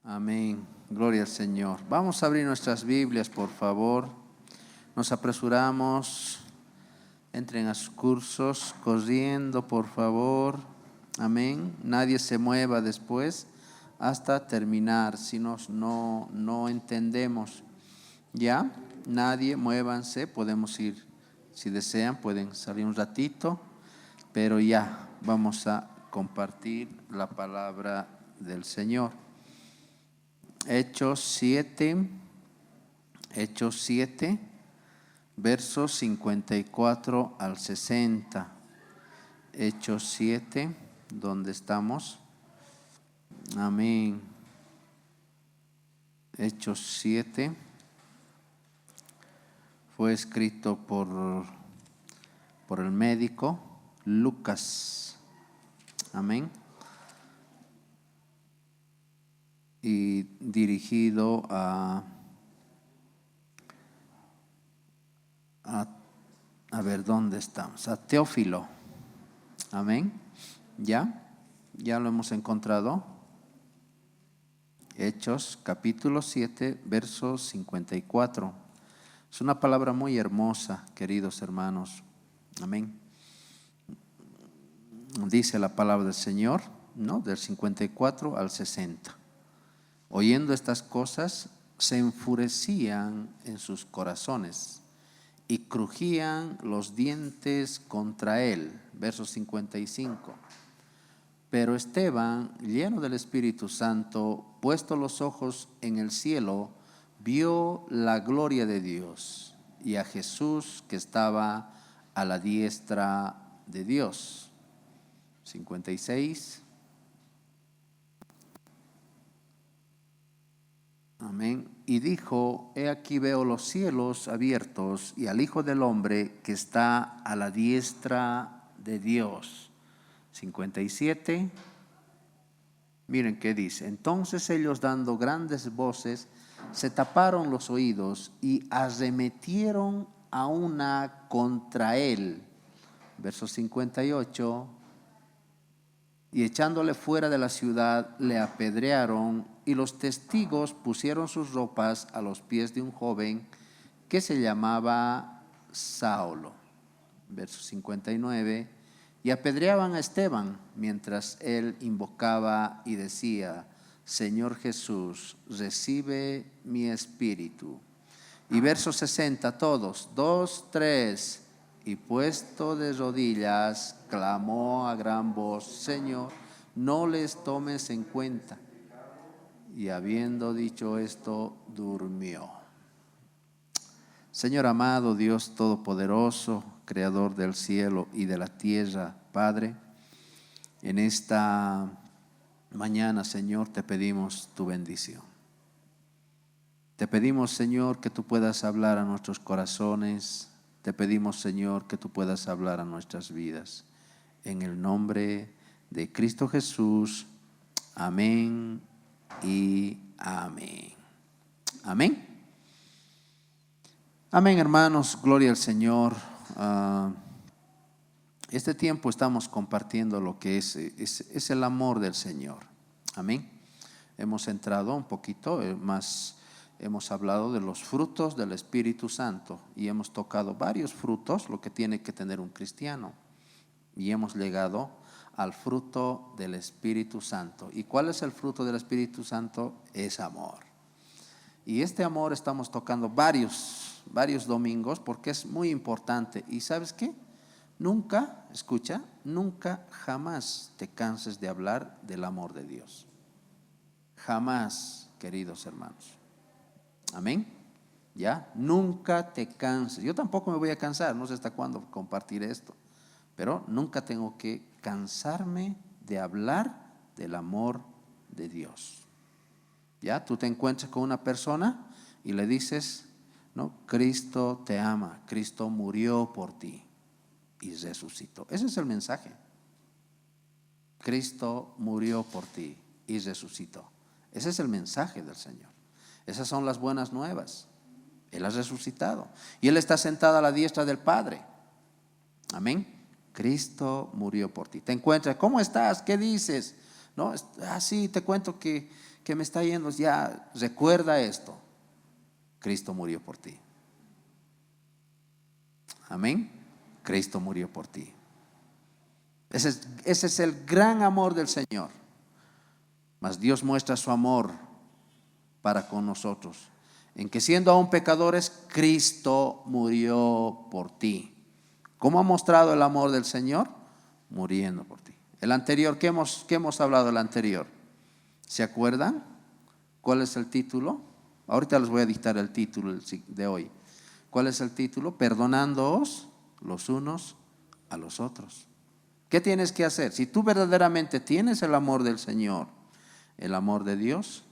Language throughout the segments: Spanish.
Amén. Gloria al Señor. Vamos a abrir nuestras Biblias, por favor. Nos apresuramos. Entren a sus cursos corriendo, por favor. Amén. Nadie se mueva después hasta terminar. Si no entendemos, ya, nadie, muévanse. Podemos ir, si desean, pueden salir un ratito, pero ya vamos a compartir la palabra del Señor. Hechos 7, versos 54 al 60. Hechos 7, ¿dónde estamos? Amén. Hechos 7 fue escrito por el médico Lucas. Amén. Y dirigido a ver, ¿dónde estamos? A Teófilo. Amén. ¿Ya lo hemos encontrado? Hechos capítulo 7, verso 54. Es una palabra muy hermosa, queridos hermanos. Amén. Dice la palabra del Señor, ¿no? Del 54 al 60. Oyendo estas cosas, se enfurecían en sus corazones y crujían los dientes contra él. Verso 55. Pero Esteban, lleno del Espíritu Santo, puesto los ojos en el cielo, vio la gloria de Dios y a Jesús que estaba a la diestra de Dios. 56. Amén. Y dijo: he aquí veo los cielos abiertos y al Hijo del Hombre que está a la diestra de Dios. 57. Miren qué dice: entonces ellos, dando grandes voces, se taparon los oídos y arremetieron a una contra él. Verso 58. Y echándole fuera de la ciudad, le apedrearon, y los testigos pusieron sus ropas a los pies de un joven que se llamaba Saulo. Verso 59. Y apedreaban a Esteban mientras él invocaba y decía: Señor Jesús, recibe mi espíritu. Y verso 60, todos, 2, 3. Y puesto de rodillas, clamó a gran voz: Señor, no les tomes en cuenta. Y habiendo dicho esto, durmió. Señor amado, Dios todopoderoso, creador del cielo y de la tierra, Padre, en esta mañana, Señor, te pedimos tu bendición. Te pedimos, Señor, que tú puedas hablar a nuestros corazones. Te pedimos, Señor, que tú puedas hablar a nuestras vidas. En el nombre de Cristo Jesús. Amén y amén. Amén. Amén, hermanos. Gloria al Señor. Este tiempo estamos compartiendo lo que es el amor del Señor. Amén. Hemos entrado un poquito más. Hemos hablado de los frutos del Espíritu Santo y hemos tocado varios frutos, lo que tiene que tener un cristiano. Y hemos llegado al fruto del Espíritu Santo. ¿Y cuál es el fruto del Espíritu Santo? Es amor. Y este amor estamos tocando varios domingos porque es muy importante. ¿Y sabes qué? Nunca, escucha, nunca jamás te canses de hablar del amor de Dios. Jamás, queridos hermanos. Amén. Ya, nunca te canses. Yo tampoco me voy a cansar, no sé hasta cuándo compartiré esto, pero nunca tengo que cansarme de hablar del amor de Dios. Ya, tú te encuentras con una persona y le dices, no, Cristo te ama, Cristo murió por ti y resucitó. Ese es el mensaje. Cristo murió por ti y resucitó. Ese es el mensaje del Señor. Esas son las buenas nuevas. Él ha resucitado y Él está sentado a la diestra del Padre. Amén. Cristo murió por ti. Te encuentras, ¿cómo estás? ¿Qué dices? No, sí, te cuento que que me está yendo, ya recuerda esto. Cristo murió por ti. Amén. Cristo murió por ti. Ese es el gran amor del Señor. Mas Dios muestra su amor para con nosotros, en que siendo aún pecadores, Cristo murió por ti. ¿Cómo ha mostrado el amor del Señor? Muriendo por ti. El anterior, ¿qué hemos hablado el anterior? ¿Se acuerdan? ¿Cuál es el título? Ahorita les voy a dictar el título de hoy. ¿Cuál es el título? Perdonándoos los unos a los otros. ¿Qué tienes que hacer? Si tú verdaderamente tienes el amor del Señor, el amor de Dios,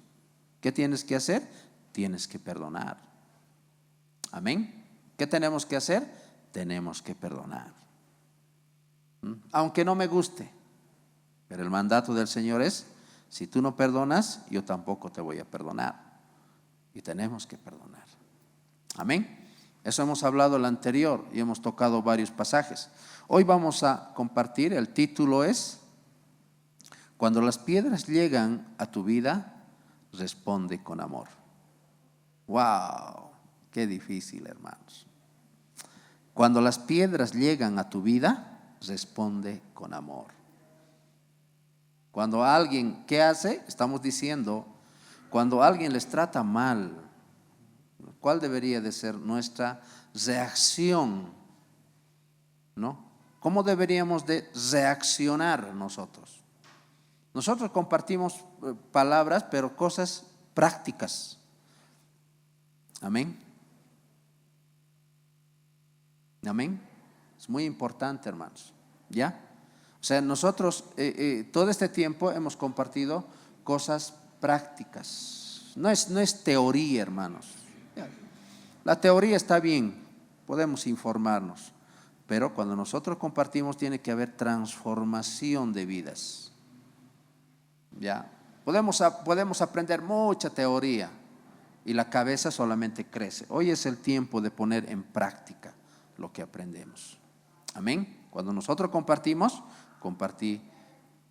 ¿qué tienes que hacer? Tienes que perdonar. Amén. ¿Qué tenemos que hacer? Tenemos que perdonar. Aunque no me guste, pero el mandato del Señor es: si tú no perdonas, yo tampoco te voy a perdonar. Y tenemos que perdonar. Amén. Eso hemos hablado el anterior y hemos tocado varios pasajes. Hoy vamos a compartir, el título es: cuando las piedras llegan a tu vida, responde con amor. ¡Wow! Qué difícil, hermanos. Cuando las piedras llegan a tu vida, responde con amor. Cuando alguien, ¿qué hace? Estamos diciendo, cuando alguien les trata mal, ¿cuál debería de ser nuestra reacción? ¿No? ¿Cómo deberíamos de reaccionar nosotros? Nosotros compartimos palabras, pero cosas prácticas. Amén. Amén. Es muy importante, hermanos. ¿Ya? O sea, nosotros todo este tiempo hemos compartido cosas prácticas. No es teoría, hermanos. La teoría está bien, podemos informarnos, pero cuando nosotros compartimos tiene que haber transformación de vidas. ¿Ya? Podemos aprender mucha teoría y la cabeza solamente crece. Hoy es el tiempo de poner en práctica lo que aprendemos. Amén. Cuando nosotros compartimos, compartí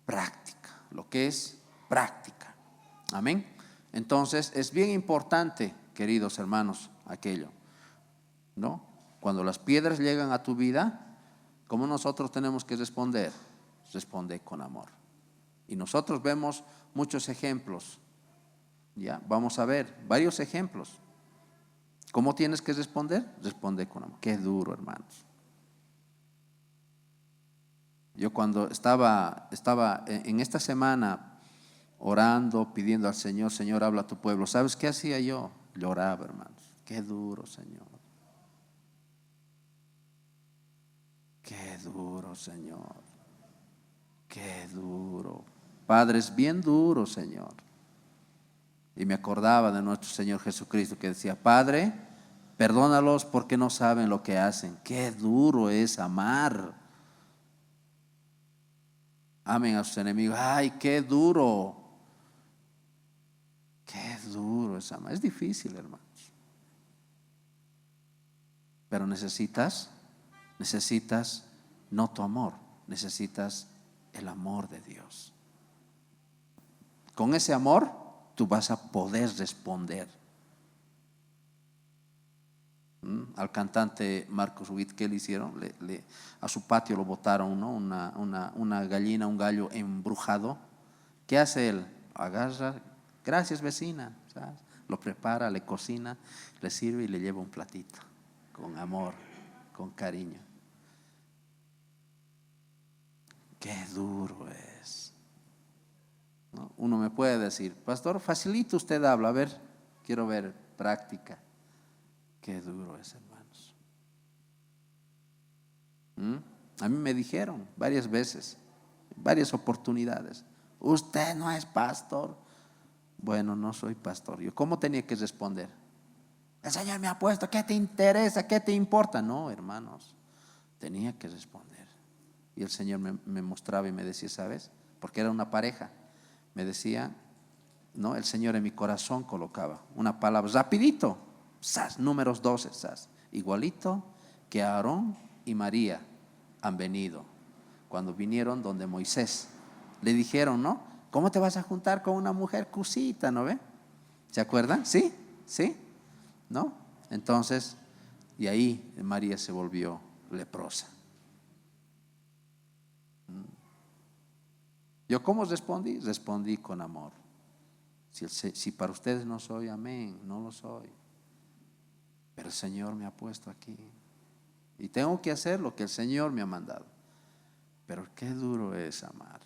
práctica, lo que es práctica. Amén. Entonces es bien importante, queridos hermanos, aquello, ¿no? Cuando las piedras llegan a tu vida, ¿cómo nosotros tenemos que responder? Responde con amor. Y nosotros vemos muchos ejemplos. Ya, vamos a ver varios ejemplos. ¿Cómo tienes que responder? Responde con amor. Qué duro, hermanos. Yo cuando estaba en esta semana orando, pidiendo al Señor, Señor, habla a tu pueblo. ¿Sabes qué hacía yo? Lloraba, hermanos. Qué duro, Señor. Qué duro, Señor. Qué duro. Padre, es bien duro, Señor. Y me acordaba de nuestro Señor Jesucristo que decía: Padre, perdónalos porque no saben lo que hacen. Qué duro es amar. Amen a sus enemigos. Ay, qué duro. Qué duro es amar. Es difícil, hermanos. Pero necesitas no tu amor, necesitas el amor de Dios. Con ese amor tú vas a poder responder. Al cantante Marcos Witt, ¿qué le hicieron? A su patio lo botaron, ¿no? Una gallina, un gallo embrujado. ¿Qué hace él? Agarra, gracias vecina, ¿sabes? Lo prepara, le cocina, le sirve y le lleva un platito, con amor, con cariño. Qué duro es, ¿no? Uno me puede decir: pastor, facilito usted habla, a ver, quiero ver práctica. Qué duro es, hermanos. A mí me dijeron varias veces, varias oportunidades: usted no es pastor. Bueno, no soy pastor. Yo, ¿cómo tenía que responder? El Señor me ha puesto, ¿qué te interesa? ¿Qué te importa? No, hermanos, tenía que responder. Y el Señor me mostraba y me decía, ¿sabes? Porque era una pareja. Me decía, no, el Señor en mi corazón colocaba una palabra, rapidito, ¡zas! Números 12, ¡zas! Igualito que Aarón y María han venido. Cuando vinieron donde Moisés, le dijeron, ¿no? ¿Cómo te vas a juntar con una mujer cusita, no ve? ¿Se acuerdan? ¿Sí? ¿Sí? ¿No? Entonces, y ahí María se volvió leprosa. ¿Yo cómo respondí? Respondí con amor. Si para ustedes no soy, amén, no lo soy. Pero el Señor me ha puesto aquí. Y tengo que hacer lo que el Señor me ha mandado. Pero qué duro es amar.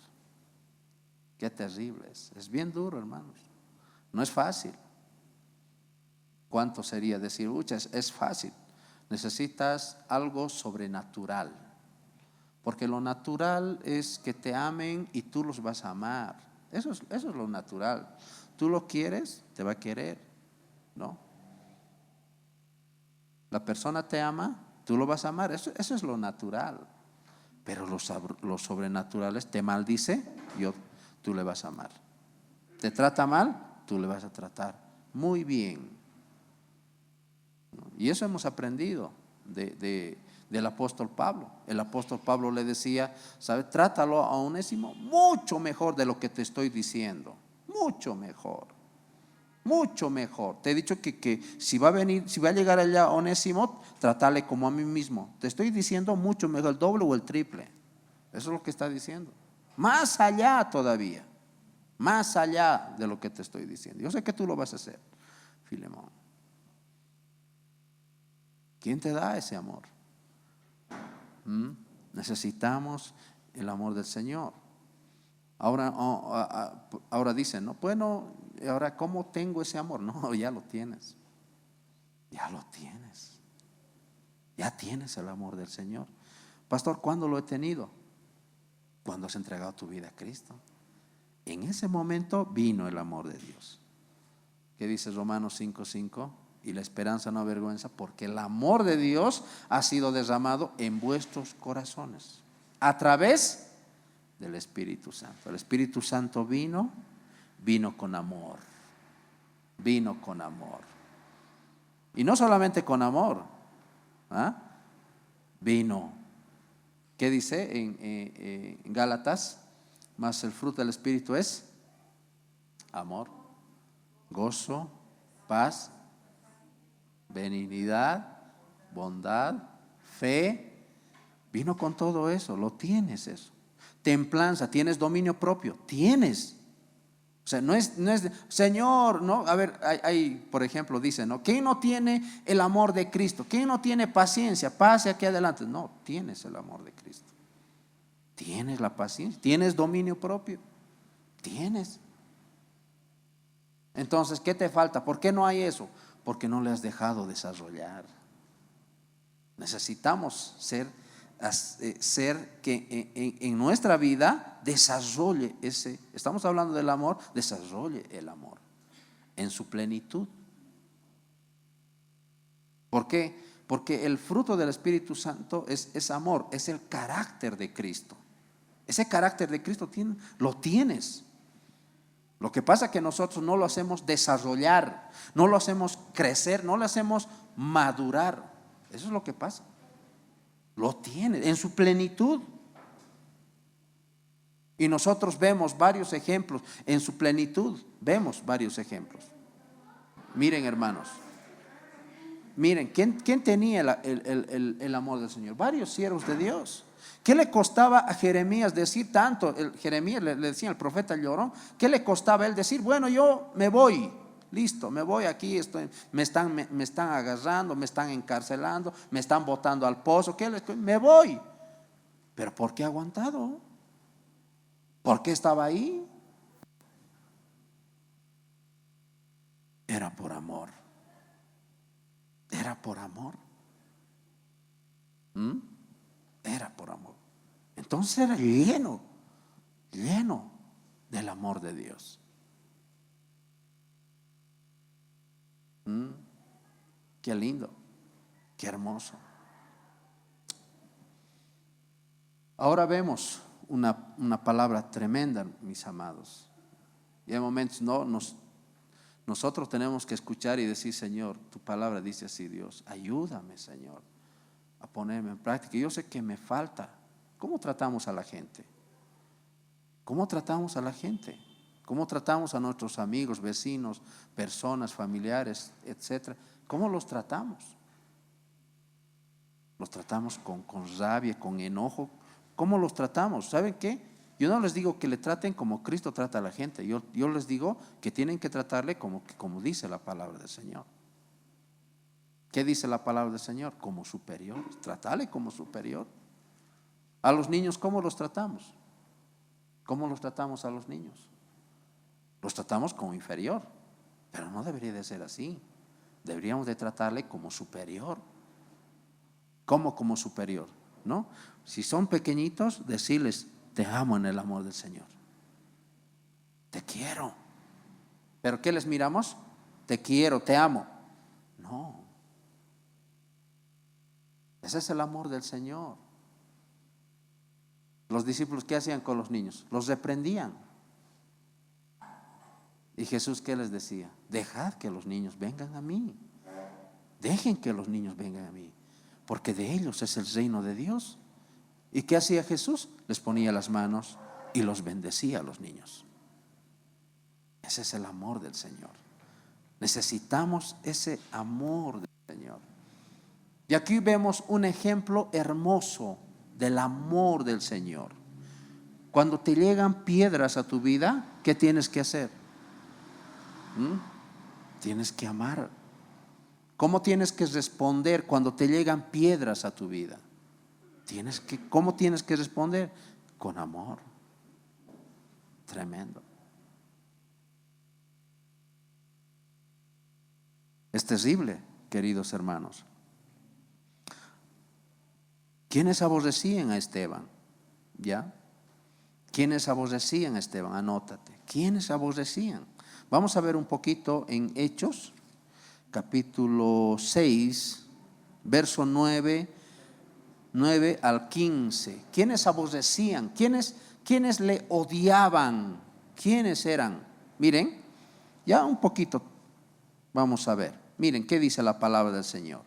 Qué terrible es. Es bien duro, hermanos. No es fácil. ¿Cuánto sería decir, ucha, es fácil? Necesitas algo sobrenatural. Porque lo natural es que te amen y tú los vas a amar. Eso es lo natural. Tú lo quieres, te va a querer, ¿no? La persona te ama, tú lo vas a amar. Eso es lo natural. Pero lo sobrenatural es, te maldice, tú le vas a amar. Te trata mal, tú le vas a tratar muy bien. Y eso hemos aprendido del apóstol Pablo. El apóstol Pablo le decía, ¿sabes? Trátalo a Onésimo mucho mejor de lo que te estoy diciendo. Mucho mejor. Mucho mejor. Te he dicho que si va a llegar allá Onésimo, trátale como a mí mismo. Te estoy diciendo mucho mejor, el doble o el triple. Eso es lo que está diciendo. Más allá todavía. Más allá de lo que te estoy diciendo. Yo sé que tú lo vas a hacer, Filemón. ¿Quién te da ese amor? Necesitamos el amor del Señor. Ahora dicen, no, bueno, ahora ¿cómo tengo ese amor? No, ya lo tienes. Ya lo tienes. Ya tienes el amor del Señor. Pastor, ¿cuándo lo he tenido? Cuando has entregado tu vida a Cristo. En ese momento vino el amor de Dios. ¿Qué dice Romanos 5:5? Y la esperanza no avergüenza, porque el amor de Dios ha sido derramado en vuestros corazones a través del Espíritu Santo. El Espíritu Santo vino con amor. Vino con amor. Y no solamente con amor, ¿ah? Vino. ¿Qué dice en Gálatas? Mas el fruto del Espíritu es amor, gozo, paz, benignidad, bondad, fe. Vino con todo eso, lo tienes eso. Templanza, tienes dominio propio, tienes. O sea, no es Señor, ¿no? A ver, hay, por ejemplo, dice, ¿no? ¿Quién no tiene el amor de Cristo? ¿Quién no tiene paciencia? Pase aquí adelante. No, tienes el amor de Cristo. Tienes la paciencia, tienes dominio propio, tienes. Entonces, ¿qué te falta? ¿Por qué no hay eso? Porque no le has dejado desarrollar. Necesitamos ser que en nuestra vida desarrolle ese. Estamos hablando del amor, desarrolle el amor en su plenitud. ¿Por qué? Porque el fruto del Espíritu Santo es amor, es el carácter de Cristo. Ese carácter de Cristo lo tienes. Lo que pasa es que nosotros no lo hacemos desarrollar, no lo hacemos crecer, no lo hacemos madurar. Eso es lo que pasa. Lo tiene en su plenitud. Y nosotros vemos varios ejemplos en su plenitud. Vemos varios ejemplos. Miren, hermanos. Miren, ¿quién tenía el amor del Señor? Varios siervos de Dios. ¿Qué le costaba a Jeremías decir tanto? Jeremías le decía al profeta llorón, ¿qué le costaba a él decir? Bueno, yo me voy, listo, me voy aquí, me están agarrando, me están encarcelando, me están botando al pozo, me voy. ¿Pero por qué ha aguantado? ¿Por qué estaba ahí? Era por amor. Era por amor. Era por amor. Entonces era lleno del amor de Dios. Qué lindo, qué hermoso. Ahora vemos una palabra tremenda, mis amados. Y hay momentos, nosotros tenemos que escuchar y decir, Señor, tu palabra dice así, Dios, ayúdame, Señor, a ponerme en práctica. Yo sé que me falta. ¿Cómo tratamos a la gente? ¿Cómo tratamos a la gente? ¿Cómo tratamos a nuestros amigos, vecinos, personas, familiares, etcétera? ¿Cómo los tratamos? ¿Los tratamos con rabia, con enojo? ¿Cómo los tratamos? ¿Saben qué? Yo no les digo que le traten como Cristo trata a la gente. Yo les digo que tienen que tratarle como dice la palabra del Señor. ¿Qué dice la palabra del Señor? Como superior. Trátale como superior. A los niños, ¿cómo los tratamos? ¿Cómo los tratamos a los niños? Los tratamos como inferior, pero no debería de ser así. Deberíamos de tratarle como superior. ¿Cómo como superior? ¿No? Si son pequeñitos, decirles: te amo en el amor del Señor. Te quiero. ¿Pero qué les miramos? Te quiero, te amo. No. Ese es el amor del Señor. Los discípulos, ¿qué hacían con los niños? Los reprendían. ¿Y Jesús qué les decía? Dejad que los niños vengan a mí. Dejen que los niños vengan a mí, porque de ellos es el reino de Dios. ¿Y qué hacía Jesús? Les ponía las manos y los bendecía a los niños. Ese es el amor del Señor. Necesitamos ese amor del Señor. Y aquí vemos un ejemplo hermoso del amor del Señor. Cuando te llegan piedras a tu vida, ¿qué tienes que hacer? Tienes que amar. ¿Cómo tienes que responder cuando te llegan piedras a tu vida? ¿Cómo tienes que responder? Con amor. Tremendo. Es terrible, queridos hermanos. ¿Quiénes aborrecían a Esteban? ¿Ya? ¿Quiénes aborrecían a Esteban? Anótate. ¿Quiénes aborrecían? Vamos a ver un poquito en Hechos, capítulo 6, verso 9 al 15. ¿Quiénes aborrecían? ¿Quiénes le odiaban? ¿Quiénes eran? Miren, ya un poquito vamos a ver. Miren qué dice la palabra del Señor.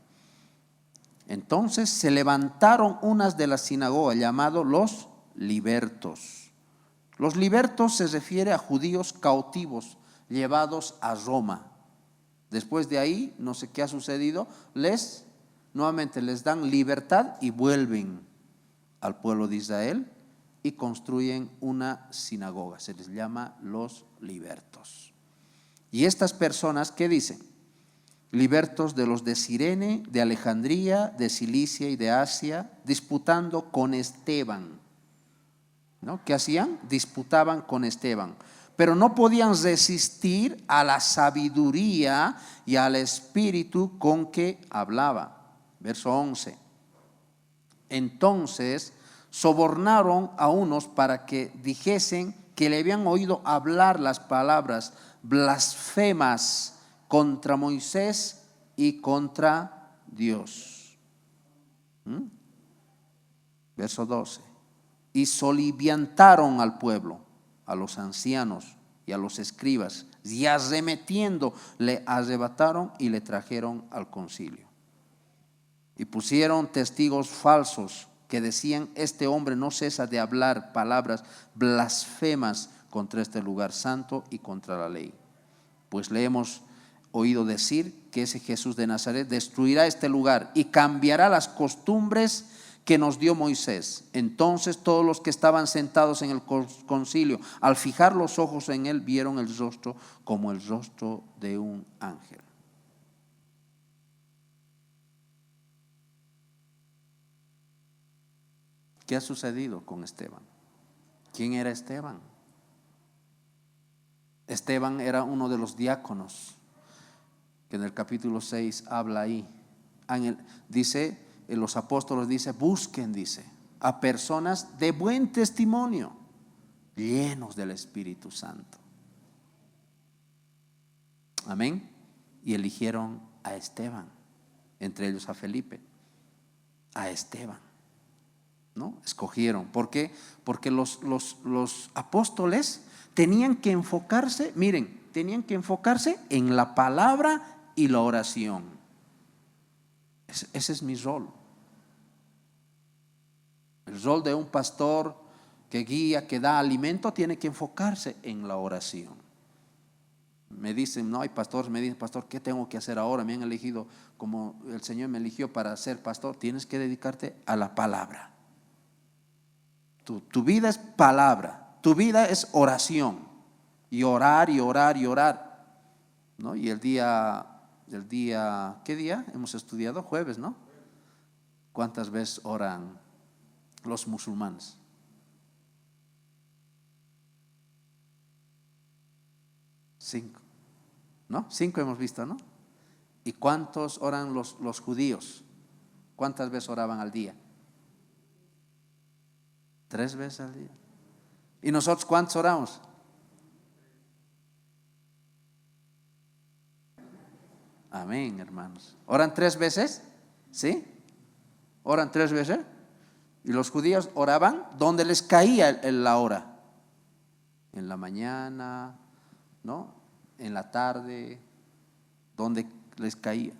Entonces se levantaron unas de la sinagoga llamados los libertos. Los libertos se refiere a judíos cautivos llevados a Roma. Después de ahí, no sé qué ha sucedido, nuevamente les dan libertad y vuelven al pueblo de Israel y construyen una sinagoga. Se les llama los libertos. Y estas personas, ¿qué dicen? Libertos de los de Cirene, de Alejandría, de Cilicia y de Asia, disputando con Esteban. ¿No? ¿Qué hacían? Disputaban con Esteban, pero no podían resistir a la sabiduría y al espíritu con que hablaba. Verso 11. Entonces sobornaron a unos para que dijesen que le habían oído hablar las palabras blasfemas contra Moisés y contra Dios. Verso 12. Y soliviantaron al pueblo, a los ancianos y a los escribas, y arremetiendo le arrebataron y le trajeron al concilio. Y pusieron testigos falsos que decían: este hombre no cesa de hablar palabras blasfemas contra este lugar santo y contra la ley. Pues le hemos oído decir que ese Jesús de Nazaret destruirá este lugar y cambiará las costumbres que nos dio Moisés. Entonces todos los que estaban sentados en el concilio, al fijar los ojos en él, vieron el rostro como el rostro de un ángel. ¿Qué ha sucedido con Esteban? ¿Quién era Esteban? Esteban era uno de los diáconos que en el capítulo 6 habla ahí. Dice, los apóstoles dice, busquen, dice, a personas de buen testimonio, llenos del Espíritu Santo. Amén. Y eligieron a Esteban, entre ellos a Felipe, a Esteban, ¿no? Escogieron. ¿Por qué? Porque los apóstoles tenían que enfocarse, miren, tenían que enfocarse en la palabra y la oración. Ese es mi rol. El rol de un pastor que guía, que da alimento, tiene que enfocarse en la oración. Me dicen, no, hay pastores, me dicen, pastor, ¿qué tengo que hacer ahora? Me han elegido, como el Señor me eligió para ser pastor. Tienes que dedicarte a la palabra. Tu vida es palabra, tu vida es oración. Y orar, y orar, y orar, ¿no? Y el día, ¿qué día hemos estudiado? Jueves, ¿no? ¿Cuántas veces oran los musulmanes? 5, ¿no? 5 hemos visto, ¿no? ¿Y cuántos oran los judíos? ¿Cuántas veces oraban al día? 3 veces al día. ¿Y nosotros cuántos oramos? Amén, hermanos. ¿Oran 3 veces? ¿Sí? ¿Oran 3 veces? Y los judíos oraban donde les caía la hora. En la mañana, ¿no? En la tarde, donde les caía.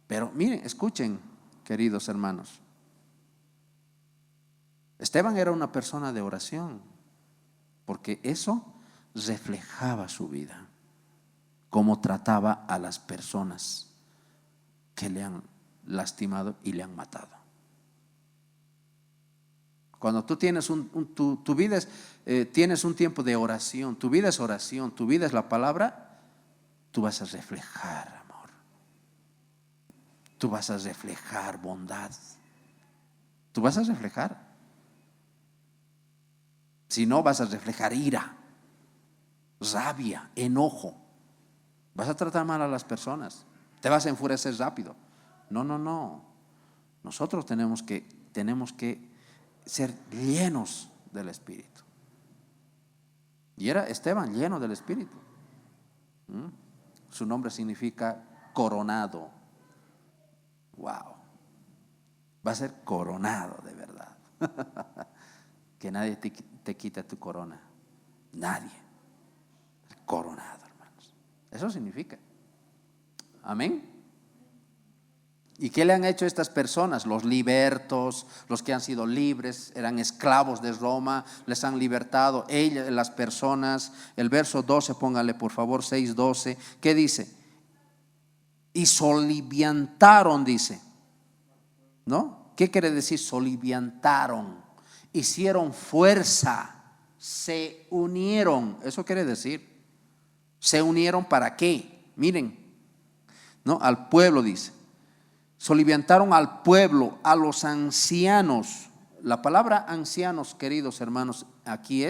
Pero miren, escuchen, queridos hermanos. Esteban era una persona de oración, porque eso reflejaba su vida, cómo trataba a las personas que le han lastimado y le han matado. Cuando tú tienes tu vida tienes un tiempo de oración, tu vida es oración, tu vida es la palabra, tú vas a reflejar amor, tú vas a reflejar bondad, tú vas a reflejar. Si no, vas a reflejar ira, rabia, enojo, vas a tratar mal a las personas, te vas a enfurecer rápido. No. Nosotros tenemos que ser llenos del Espíritu. Y era Esteban lleno del Espíritu. Su nombre significa coronado. Wow. Va a ser coronado de verdad. Que nadie te quite tu corona. Nadie. Coronado, hermanos. Eso significa. Amén. ¿Y qué le han hecho estas personas? Los libertos, los que han sido libres, eran esclavos de Roma, les han libertado. Ellas, las personas, el verso 12, póngale por favor, 6:12, ¿qué dice? Y soliviantaron, dice, ¿no? ¿Qué quiere decir soliviantaron? Hicieron fuerza, se unieron. Eso quiere decir, ¿se unieron para qué? Miren, ¿no? Al pueblo dice. Soliviantaron al pueblo, a los ancianos. La palabra ancianos, queridos hermanos, aquí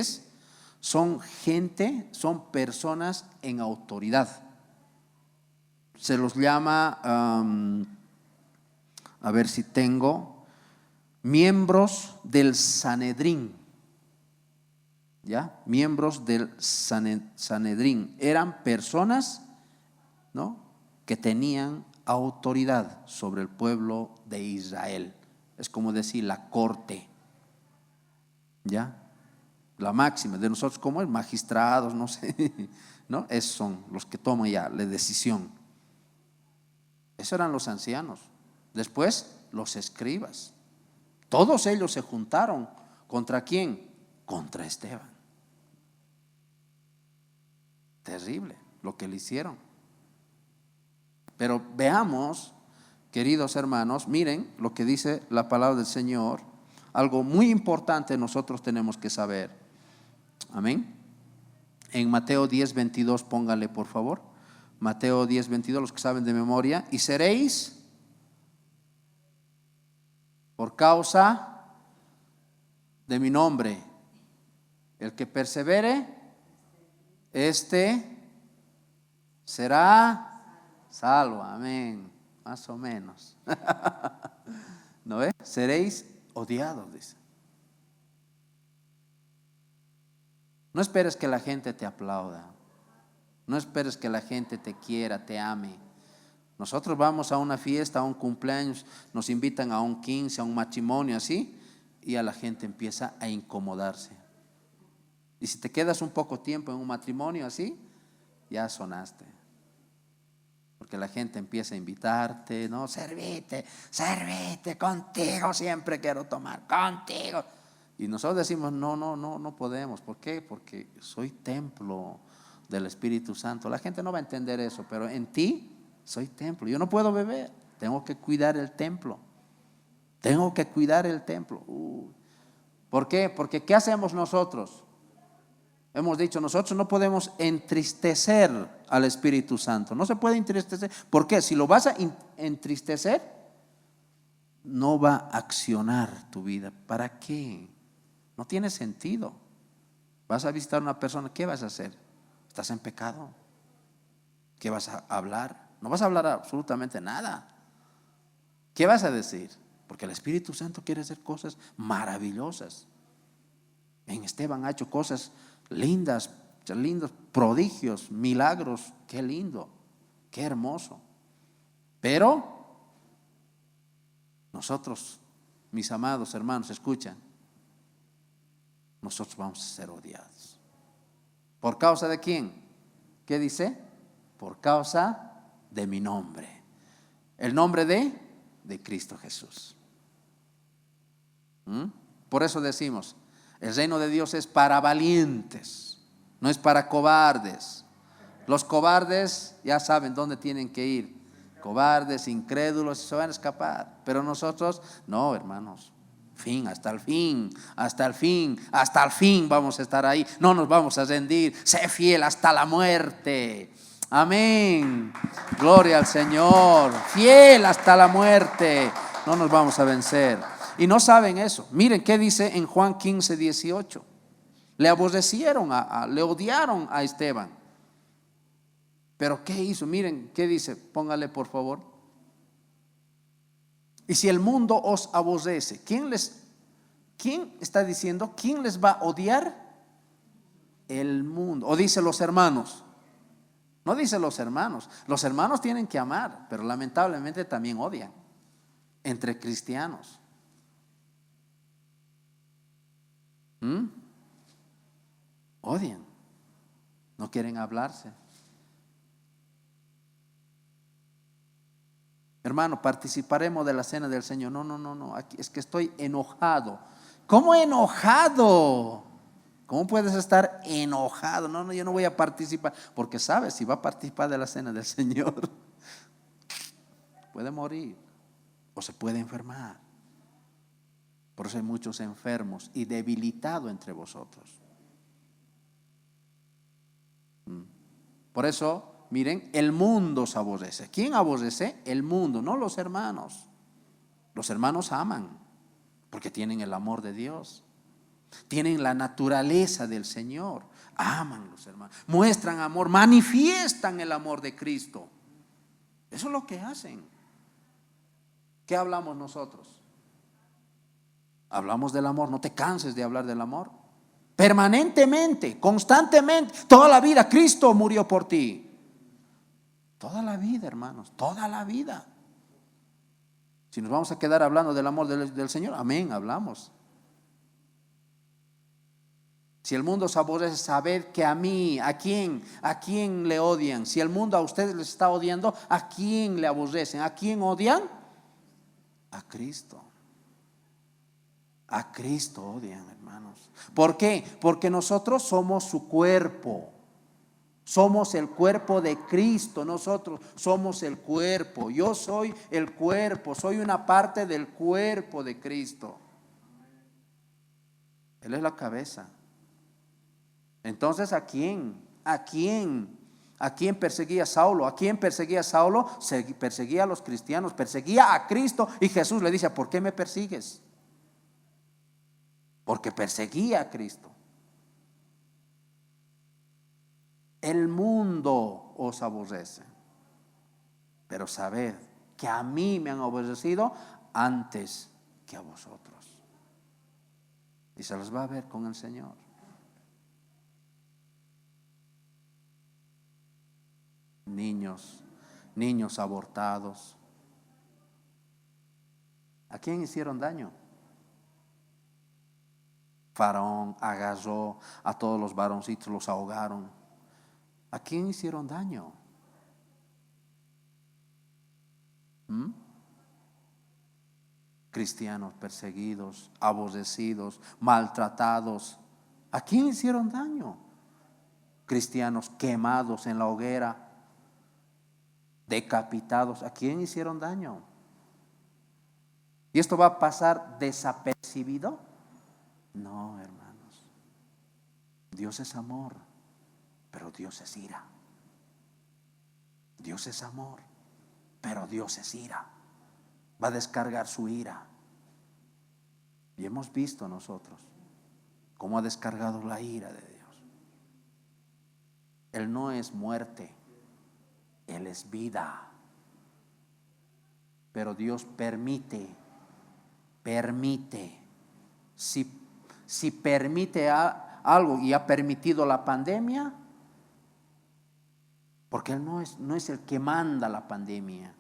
son gente, son personas en autoridad. Se los llama, a ver si tengo, miembros del Sanedrín. ¿Ya? Miembros del Sanedrín. Eran personas, ¿no?, que tenían autoridad sobre el pueblo de Israel. Es como decir la corte, ¿ya? La máxima de nosotros, como es magistrados, no sé, ¿no? Esos son los que toman ya la decisión. Esos eran los ancianos. Después los escribas. Todos ellos se juntaron. ¿Contra quién? Contra Esteban. Terrible lo que le hicieron. Pero veamos, queridos hermanos, miren lo que dice la palabra del Señor. Algo muy importante nosotros tenemos que saber. Amén. En Mateo 10:22, póngale por favor. Mateo 10:22, los que saben de memoria. Y seréis por causa de mi nombre. El que persevere, este será salvo. Amén. Más o menos. ¿No ves? Seréis odiados, dice. No esperes que la gente te aplauda. No esperes que la gente te quiera, te ame. Nosotros vamos a una fiesta, a un cumpleaños, nos invitan a un 15, a un matrimonio así, y a la gente empieza a incomodarse. Y si te quedas un poco tiempo en un matrimonio así, ya sonaste. Porque la gente empieza a invitarte, ¿no? Servite, contigo siempre quiero tomar, contigo. Y nosotros decimos, no podemos. ¿Por qué? Porque soy templo del Espíritu Santo. La gente no va a entender eso, pero en ti soy templo. Yo no puedo beber, tengo que cuidar el templo. Tengo que cuidar el templo. ¿Por qué? Porque ¿qué hacemos nosotros? Hemos dicho, nosotros no podemos entristecer al Espíritu Santo. No se puede entristecer. ¿Por qué? Si lo vas a entristecer, no va a accionar tu vida. ¿Para qué? No tiene sentido. Vas a visitar a una persona, ¿qué vas a hacer? Estás en pecado. ¿Qué vas a hablar? No vas a hablar absolutamente nada. ¿Qué vas a decir? Porque el Espíritu Santo quiere hacer cosas maravillosas. En Esteban ha hecho cosas lindas, lindos prodigios, milagros. Qué lindo, qué hermoso. Pero nosotros, mis amados hermanos, escuchan, nosotros vamos a ser odiados. ¿Por causa de quién? ¿Qué dice? Por causa de mi nombre. El nombre de Cristo Jesús. Por eso decimos, el reino de Dios es para valientes, no es para cobardes. Los cobardes ya saben dónde tienen que ir. Cobardes, incrédulos, se van a escapar. Pero nosotros, no, hermanos. Hasta el fin, hasta el fin, hasta el fin vamos a estar ahí. No nos vamos a rendir. Sé fiel hasta la muerte. Amén. Gloria al Señor. Fiel hasta la muerte. No nos vamos a vencer. Y no saben eso. Miren qué dice en Juan 15:18. Le aborrecieron, le odiaron a Esteban. Pero ¿qué hizo? Miren qué dice. Póngale por favor. Y si el mundo os aborrece, ¿quién está diciendo? ¿Quién les va a odiar? El mundo. O dice los hermanos. No dice los hermanos. Los hermanos tienen que amar, pero lamentablemente también odian entre cristianos. Odian. No quieren hablarse. Hermano, participaremos de la cena del Señor. No. Aquí es que estoy enojado. ¿Cómo enojado? ¿Cómo puedes estar enojado? No, yo no voy a participar. Porque sabes, si va a participar de la cena del Señor, puede morir o se puede enfermar. Por eso hay muchos enfermos y debilitados entre vosotros. Por eso, miren, el mundo se aborrece. ¿Quién aborrece? El mundo, no los hermanos. Los hermanos aman porque tienen el amor de Dios. Tienen la naturaleza del Señor. Aman los hermanos. Muestran amor, manifiestan el amor de Cristo. Eso es lo que hacen. ¿Qué hablamos nosotros? Hablamos del amor. No te canses de hablar del amor. Permanentemente, constantemente, toda la vida. Cristo murió por ti. Toda la vida, hermanos, toda la vida. Si nos vamos a quedar hablando del amor del Señor, amén, hablamos. Si el mundo os aborrece, sabed que a mí, ¿a quién le odian? Si el mundo a ustedes les está odiando, ¿a quién le aborrecen? ¿A quién odian? A Cristo. A Cristo odian, hermanos. ¿Por qué? Porque nosotros somos su cuerpo. Somos el cuerpo de Cristo. Nosotros somos el cuerpo. Yo soy el cuerpo. Soy una parte del cuerpo de Cristo. Él es la cabeza. Entonces, ¿a quién perseguía Saulo? ¿A quién perseguía Saulo? Perseguía a los cristianos, perseguía a Cristo. Y Jesús le dice, ¿por qué me persigues? Porque perseguía a Cristo. El mundo os aborrece, pero sabed que a mí me han aborrecido antes que a vosotros. Y se los va a ver con el Señor. Niños abortados. ¿A quién hicieron daño? Faraón agarró a todos los varoncitos, los ahogaron. ¿A quién hicieron daño? Cristianos perseguidos, aborrecidos, maltratados. ¿A quién hicieron daño? Cristianos quemados en la hoguera, decapitados. ¿A quién hicieron daño? ¿Y esto va a pasar desapercibido? No, hermanos. Dios es amor, pero Dios es ira. Dios es amor, pero Dios es ira. Va a descargar su ira. Y hemos visto nosotros cómo ha descargado la ira de Dios. Él no es muerte, Él es vida. Pero Dios permite. Si permite algo y ha permitido la pandemia, porque Él no es el que manda la pandemia.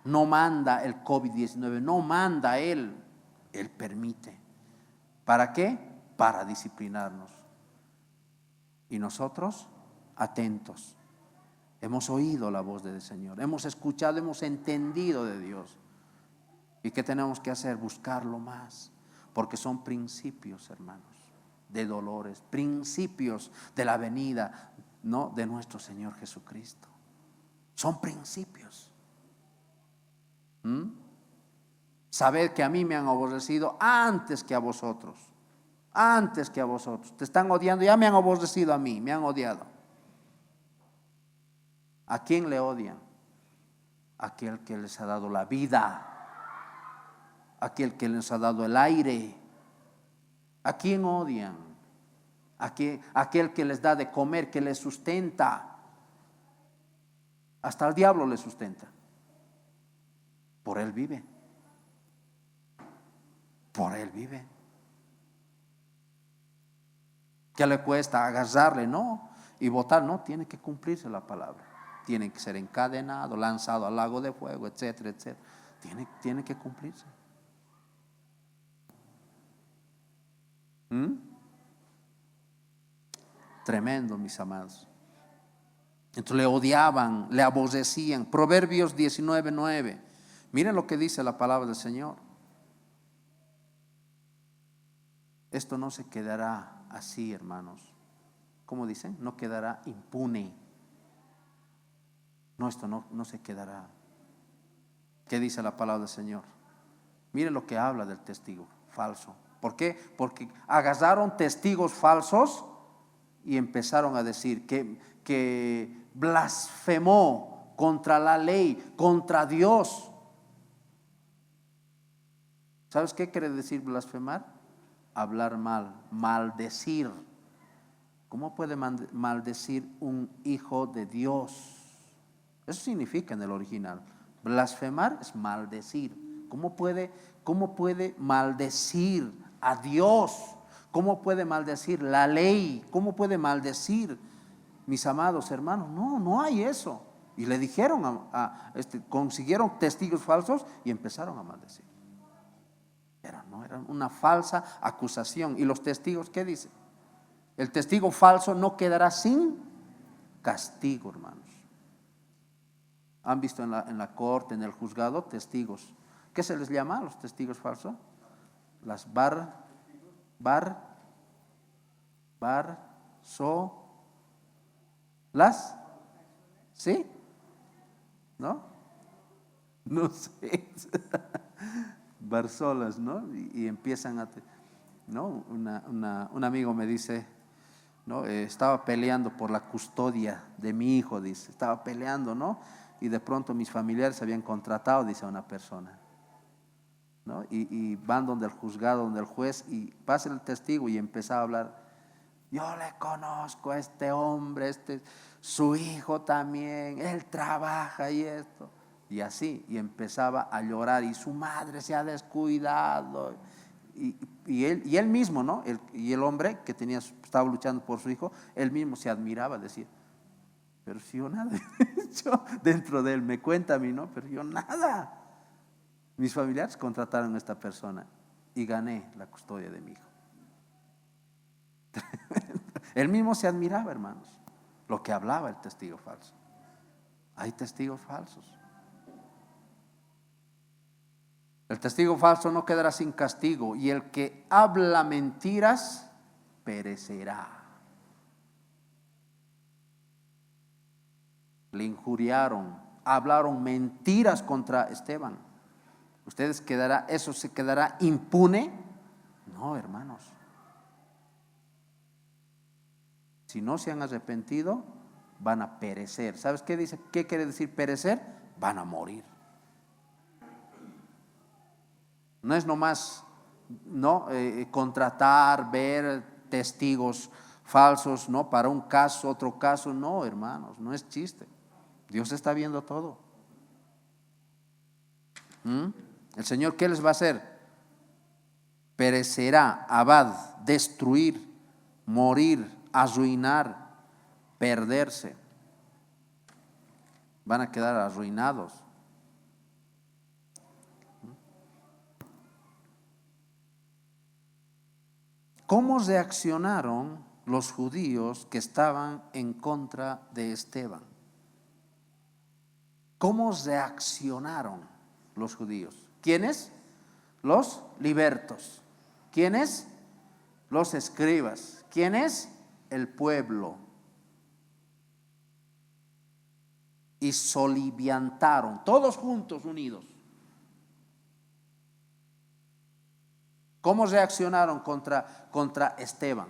No manda el COVID-19, no manda Él permite. ¿Para qué? Para disciplinarnos. Y nosotros, atentos. Hemos oído la voz del Señor, hemos escuchado, hemos entendido de Dios. ¿Y qué tenemos que hacer? Buscarlo más, porque son principios, hermanos, de dolores, principios de la venida, ¿no?, de nuestro Señor Jesucristo. Son principios. Sabed que a mí me han aborrecido antes que a vosotros. Antes que a vosotros. Te están odiando, ya me han aborrecido a mí, me han odiado. ¿A quién le odian? Aquel que les ha dado la vida, aquel que les ha dado el aire. ¿A quién odian? Aquel que les da de comer, que les sustenta. Hasta el diablo les sustenta. Por Él vive. Por Él vive. ¿Qué le cuesta agarrarle? No. Y votar, no, tiene que cumplirse la palabra. Tiene que ser encadenado, lanzado al lago de fuego, etcétera, etcétera. Tiene que cumplirse. Tremendo, mis amados. Entonces le odiaban, le aborrecían. Proverbios 19:9. Miren lo que dice la palabra del Señor. Esto no se quedará así, hermanos. ¿Cómo dicen? No quedará impune. No, esto no se quedará. ¿Qué dice la palabra del Señor? Miren lo que habla del testigo falso. ¿Por qué? Porque agarraron testigos falsos y empezaron a decir que blasfemó contra la ley, contra Dios. ¿Sabes qué quiere decir blasfemar? Hablar mal, maldecir. ¿Cómo puede maldecir un hijo de Dios? Eso significa en el original. Blasfemar es maldecir. ¿Cómo puede maldecir a Dios? ¿Cómo puede maldecir la ley? ¿Cómo puede maldecir, mis amados hermanos? No hay eso. Y le dijeron consiguieron testigos falsos y empezaron a maldecir. Pero no, era una falsa acusación. ¿Y los testigos qué dicen? El testigo falso no quedará sin castigo, hermanos. ¿Han visto en la corte, en el juzgado, testigos? ¿Qué se les llama a los testigos falsos? Las ¿sí? ¿No? No sé. Barzolas, ¿no? Y empiezan ¿no? Un amigo me dice, ¿no? Estaba peleando por la custodia de mi hijo, dice. Estaba peleando, ¿no? Y de pronto mis familiares habían contratado, dice, a una persona, ¿no? Y van donde el juzgado, donde el juez, y pasa el testigo y empezaba a hablar. Yo le conozco a este hombre, su hijo también, él trabaja y esto. Y así, y empezaba a llorar, y su madre se ha descuidado. Y él mismo, ¿no? Y el hombre que estaba luchando por su hijo, él mismo se admiraba, decía, pero si yo nada he hecho. Dentro de él me cuenta a mí, ¿no? Pero yo nada. Mis familiares contrataron a esta persona y gané la custodia de mi hijo. Él mismo se admiraba, hermanos, lo que hablaba el testigo falso. Hay testigos falsos. El testigo falso no quedará sin castigo, y el que habla mentiras perecerá. Le injuriaron, hablaron mentiras contra Esteban. ¿Eso se quedará impune? No, hermanos. Si no se han arrepentido, van a perecer. ¿Sabes qué dice? ¿Qué quiere decir perecer? Van a morir. No es nomás contratar, ver testigos falsos, no, para un caso, otro caso. No, hermanos, no es chiste. Dios está viendo todo. El Señor, ¿qué les va a hacer? Perecerá, abad, destruir, morir, arruinar, perderse. Van a quedar arruinados. ¿Cómo reaccionaron los judíos que estaban en contra de Esteban? ¿Cómo reaccionaron los judíos? ¿Quiénes? Los libertos. ¿Quiénes? Los escribas. ¿Quiénes? El pueblo. Y soliviantaron, todos juntos, unidos. ¿Cómo reaccionaron contra Esteban?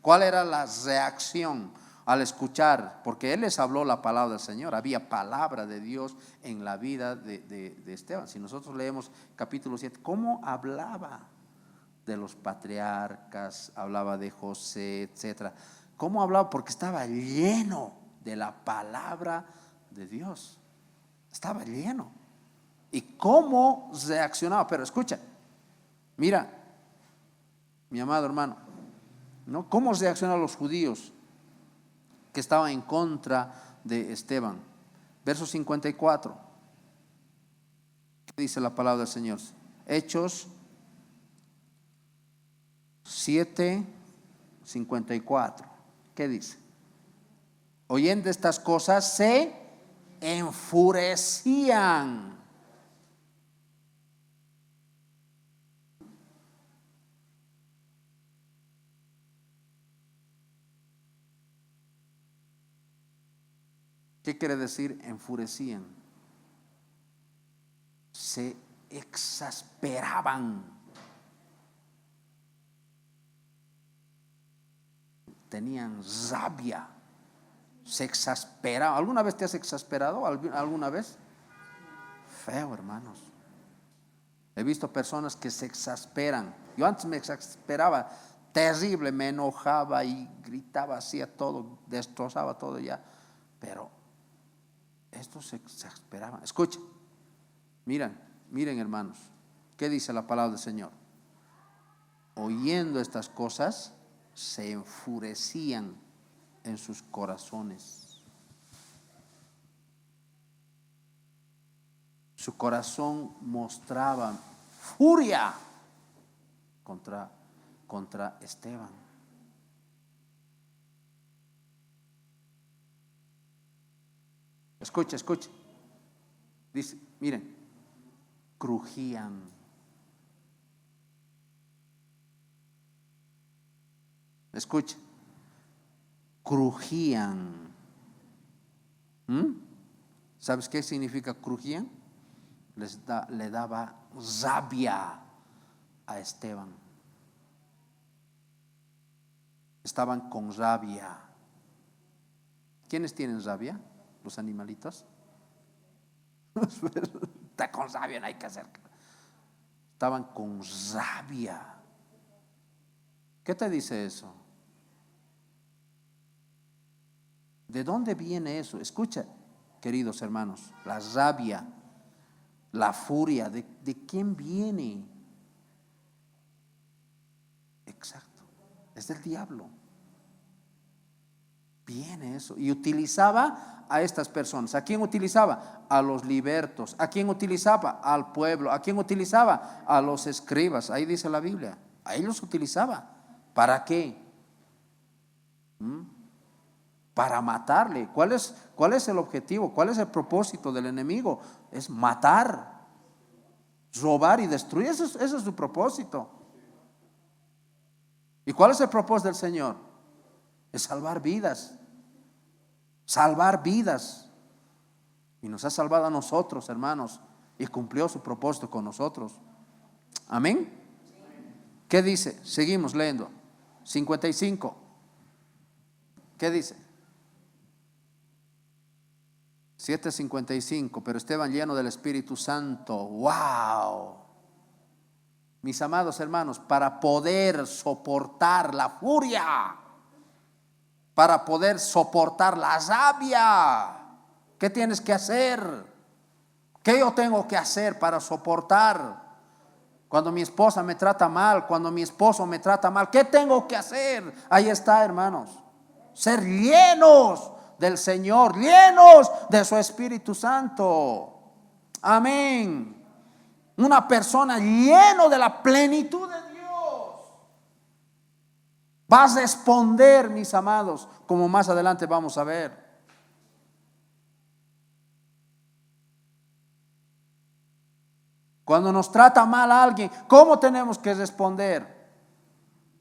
¿Cuál era la reacción al escuchar? Porque él les habló la palabra del Señor. Había palabra de Dios en la vida de Esteban. Si nosotros leemos capítulo 7, ¿cómo hablaba de los patriarcas? Hablaba de José, etcétera. ¿Cómo hablaba? Porque estaba lleno de la palabra de Dios. Estaba lleno. ¿Y cómo reaccionaba? Pero escucha. Mira, mi amado hermano, ¿no? ¿Cómo reaccionaron los judíos que estaban en contra de Esteban? Verso 54. ¿Qué dice la palabra del Señor? Hechos 7:54. ¿Qué dice? Oyendo estas cosas se enfurecían. ¿Qué quiere decir enfurecían? Se exasperaban. Tenían rabia. Se exasperaban. ¿Alguna vez te has exasperado? ¿Alguna vez? Feo, hermanos. He visto personas que se exasperan. Yo antes me exasperaba terrible, me enojaba y gritaba, hacía todo, destrozaba todo ya. Pero estos se exasperaban. Escuchen, miren hermanos, ¿qué dice la palabra del Señor? Oyendo estas cosas, se enfurecían en sus corazones. Su corazón mostraba furia contra Esteban. Escucha. Dice, miren, crujían. Escucha, crujían. ¿Sabes qué significa crujían? Le daba rabia a Esteban. Estaban con rabia. ¿Quiénes tienen rabia? Los animalitos. Está con rabia, no hay que hacer. Estaban con rabia. ¿Qué te dice eso? ¿De dónde viene eso? Escucha, queridos hermanos, la rabia, la furia, ¿de quién viene? Exacto, es del diablo. Viene eso. Y utilizaba a estas personas. ¿A quién utilizaba? A los libertos. ¿A quién utilizaba? Al pueblo. ¿A quién utilizaba? A los escribas. Ahí dice la Biblia. A ellos utilizaba. ¿Para qué? Para matarle. ¿Cuál es el objetivo? ¿Cuál es el propósito del enemigo? Es matar. robar y destruir. Ese es su propósito. ¿Y cuál es el propósito del Señor? Es salvar vidas. Salvar vidas. Y nos ha salvado a nosotros, hermanos, y cumplió su propósito con nosotros. Amén. ¿Qué dice? Seguimos leyendo. 55. ¿Qué dice? 7:55. Pero Esteban lleno del Espíritu Santo. ¡Wow! Mis amados hermanos, para poder soportar la furia, para poder soportar la rabia, ¿qué tienes que hacer? ¿Qué yo tengo que hacer para soportar? Cuando mi esposa me trata mal, cuando mi esposo me trata mal, ¿qué tengo que hacer? Ahí está, hermanos. Ser llenos del Señor, llenos de su Espíritu Santo. Amén. Una persona lleno de la plenitud de Dios. Vas a responder, mis amados, como más adelante vamos a ver. Cuando nos trata mal a alguien, ¿cómo tenemos que responder?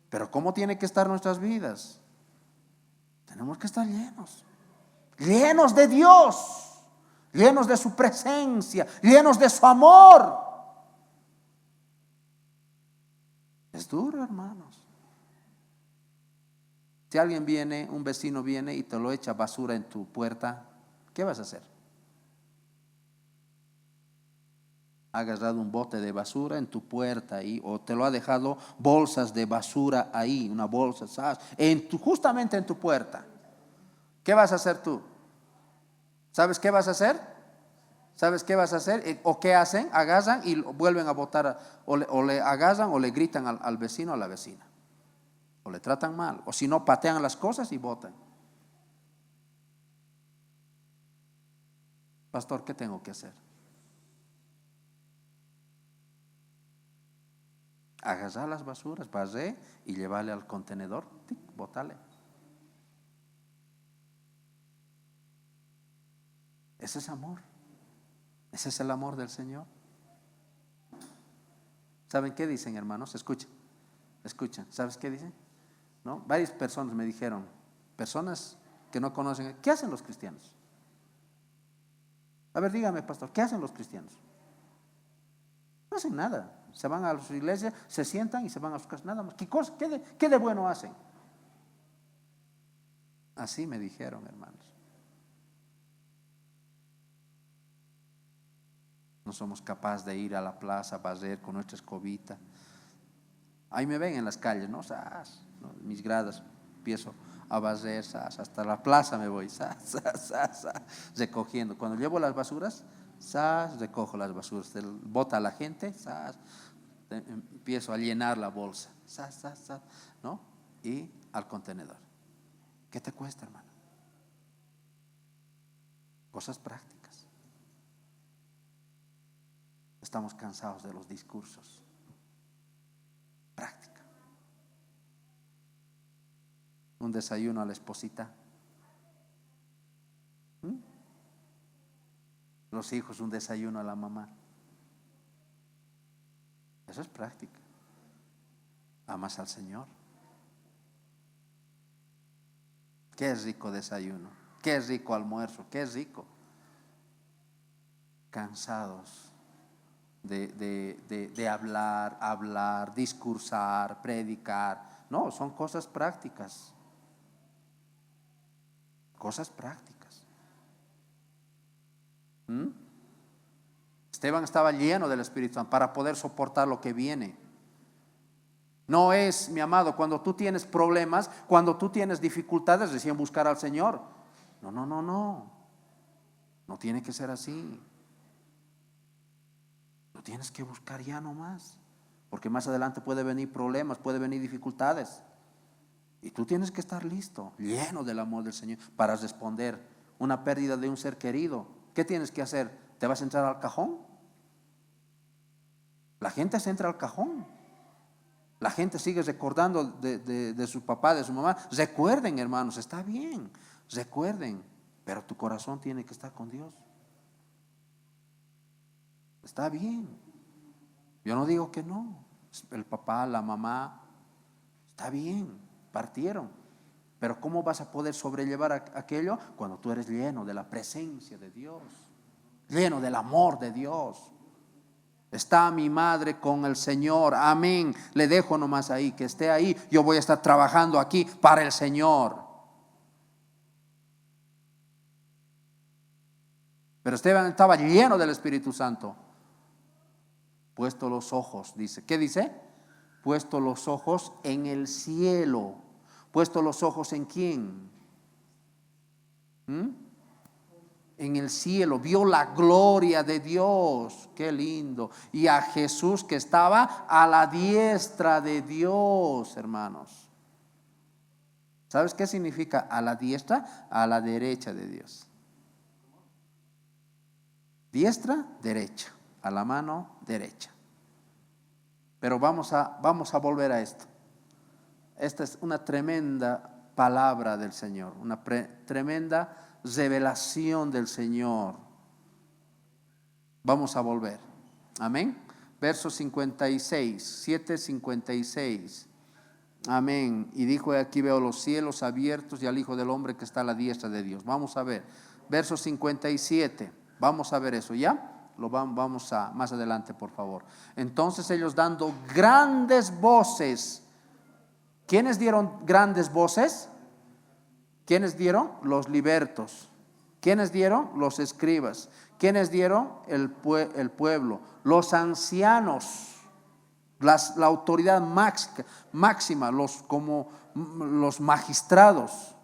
Pero ¿cómo tiene que estar nuestras vidas? Tenemos que estar llenos, llenos de Dios, llenos de su presencia, llenos de su amor. Es duro, hermanos. Si alguien viene, un vecino viene y te lo echa basura en tu puerta, ¿qué vas a hacer? Ha agarrado un bote de basura en tu puerta ahí, o te lo ha dejado bolsas de basura ahí, una bolsa, ¿sabes? Justamente en tu puerta. ¿Qué vas a hacer tú? ¿Sabes qué vas a hacer? ¿Sabes qué vas a hacer? ¿O qué hacen? Agarran y vuelven a botar, o le agarran o le gritan al vecino o a la vecina. O le tratan mal, o si no, patean las cosas y botan. Pastor, ¿qué tengo que hacer? Agarrar las basuras, barrer y llevarle al contenedor, botarle. Ese es amor. Ese es el amor del Señor. ¿Saben qué dicen, hermanos? Escuchen. ¿Sabes qué dicen? ¿No? Varias personas me dijeron, personas que no conocen, ¿qué hacen los cristianos? A ver, dígame, pastor, ¿qué hacen los cristianos? No hacen nada. Se van a su iglesia, se sientan y se van a sus casas, nada más. ¿Qué de bueno hacen? Así me dijeron, hermanos. No somos capaces de ir a la plaza a barrer con nuestra escobita. Ahí me ven en las calles, ¿no? ¡Sas! ¿No? Mis gradas, empiezo a barrer, ¡sas! Hasta la plaza me voy, ¡sas! Recogiendo. Cuando llevo las basuras, ¡sas! Recojo las basuras. Bota a la gente, ¡sas! Empiezo a llenar la bolsa, ¡sas! ¿No? Y al contenedor. ¿Qué te cuesta, hermano? Cosas prácticas. Estamos cansados de los discursos. Práctica. Un desayuno a la esposita. Los hijos, un desayuno a la mamá. Eso es práctica. Amas al Señor. Qué rico desayuno. Qué rico almuerzo. Qué rico. Cansados de hablar, discursar, predicar. No, son cosas prácticas. Cosas prácticas. Esteban estaba lleno del Espíritu Santo para poder soportar lo que viene. No es, mi amado, cuando tú tienes problemas, cuando tú tienes dificultades, recién buscar al Señor. No. No tiene que ser así. Lo tienes que buscar ya nomás, porque más adelante puede venir problemas, puede venir dificultades. Y tú tienes que estar listo, lleno del amor del Señor para responder una pérdida de un ser querido. ¿Qué tienes que hacer? ¿Te vas a entrar al cajón? La gente se entra al cajón. La gente sigue recordando de su papá, de su mamá. Recuerden, hermanos, está bien. Recuerden, pero tu corazón tiene que estar con Dios. Está bien. Yo no digo que no. El papá, la mamá, está bien, partieron. Pero ¿cómo vas a poder sobrellevar aquello cuando tú eres lleno de la presencia de Dios, lleno del amor de Dios? Está mi madre con el Señor, amén. Le dejo nomás ahí, que esté ahí. Yo voy a estar trabajando aquí para el Señor. Pero Esteban estaba lleno del Espíritu Santo. Puesto los ojos, dice. ¿Qué dice? Puesto los ojos en el cielo. Puesto los ojos en quién? En el cielo, vio la gloria de Dios, qué lindo, y a Jesús que estaba a la diestra de Dios, hermanos. ¿Sabes qué significa a la diestra? A la derecha de Dios. Diestra, derecha, a la mano derecha. Pero vamos a volver a esto. Esta es una tremenda palabra del Señor, una tremenda revelación del Señor. Vamos a volver. Amén. Verso 56, 7:56. Amén. Y dijo: aquí veo los cielos abiertos y al Hijo del Hombre que está a la diestra de Dios. Vamos a ver. Verso 57. Vamos a ver eso, ¿ya? Vamos a más adelante, por favor. Entonces ellos dando grandes voces. ¿Quiénes dieron grandes voces? ¿Quiénes dieron? Los libertos. ¿Quiénes dieron? Los escribas. ¿Quiénes dieron? El pueblo. Los ancianos. La autoridad máxima, como los magistrados.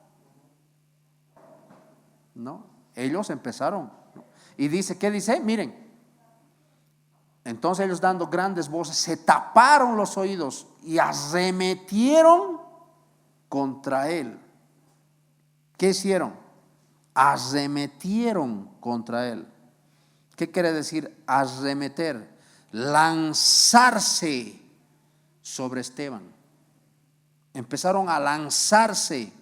¿No? Ellos empezaron. Y dice, ¿qué dice? Miren. Entonces ellos dando grandes voces se taparon los oídos y arremetieron contra él. ¿Qué hicieron? Arremetieron contra él. ¿Qué quiere decir arremeter? Lanzarse sobre Esteban. Empezaron a lanzarse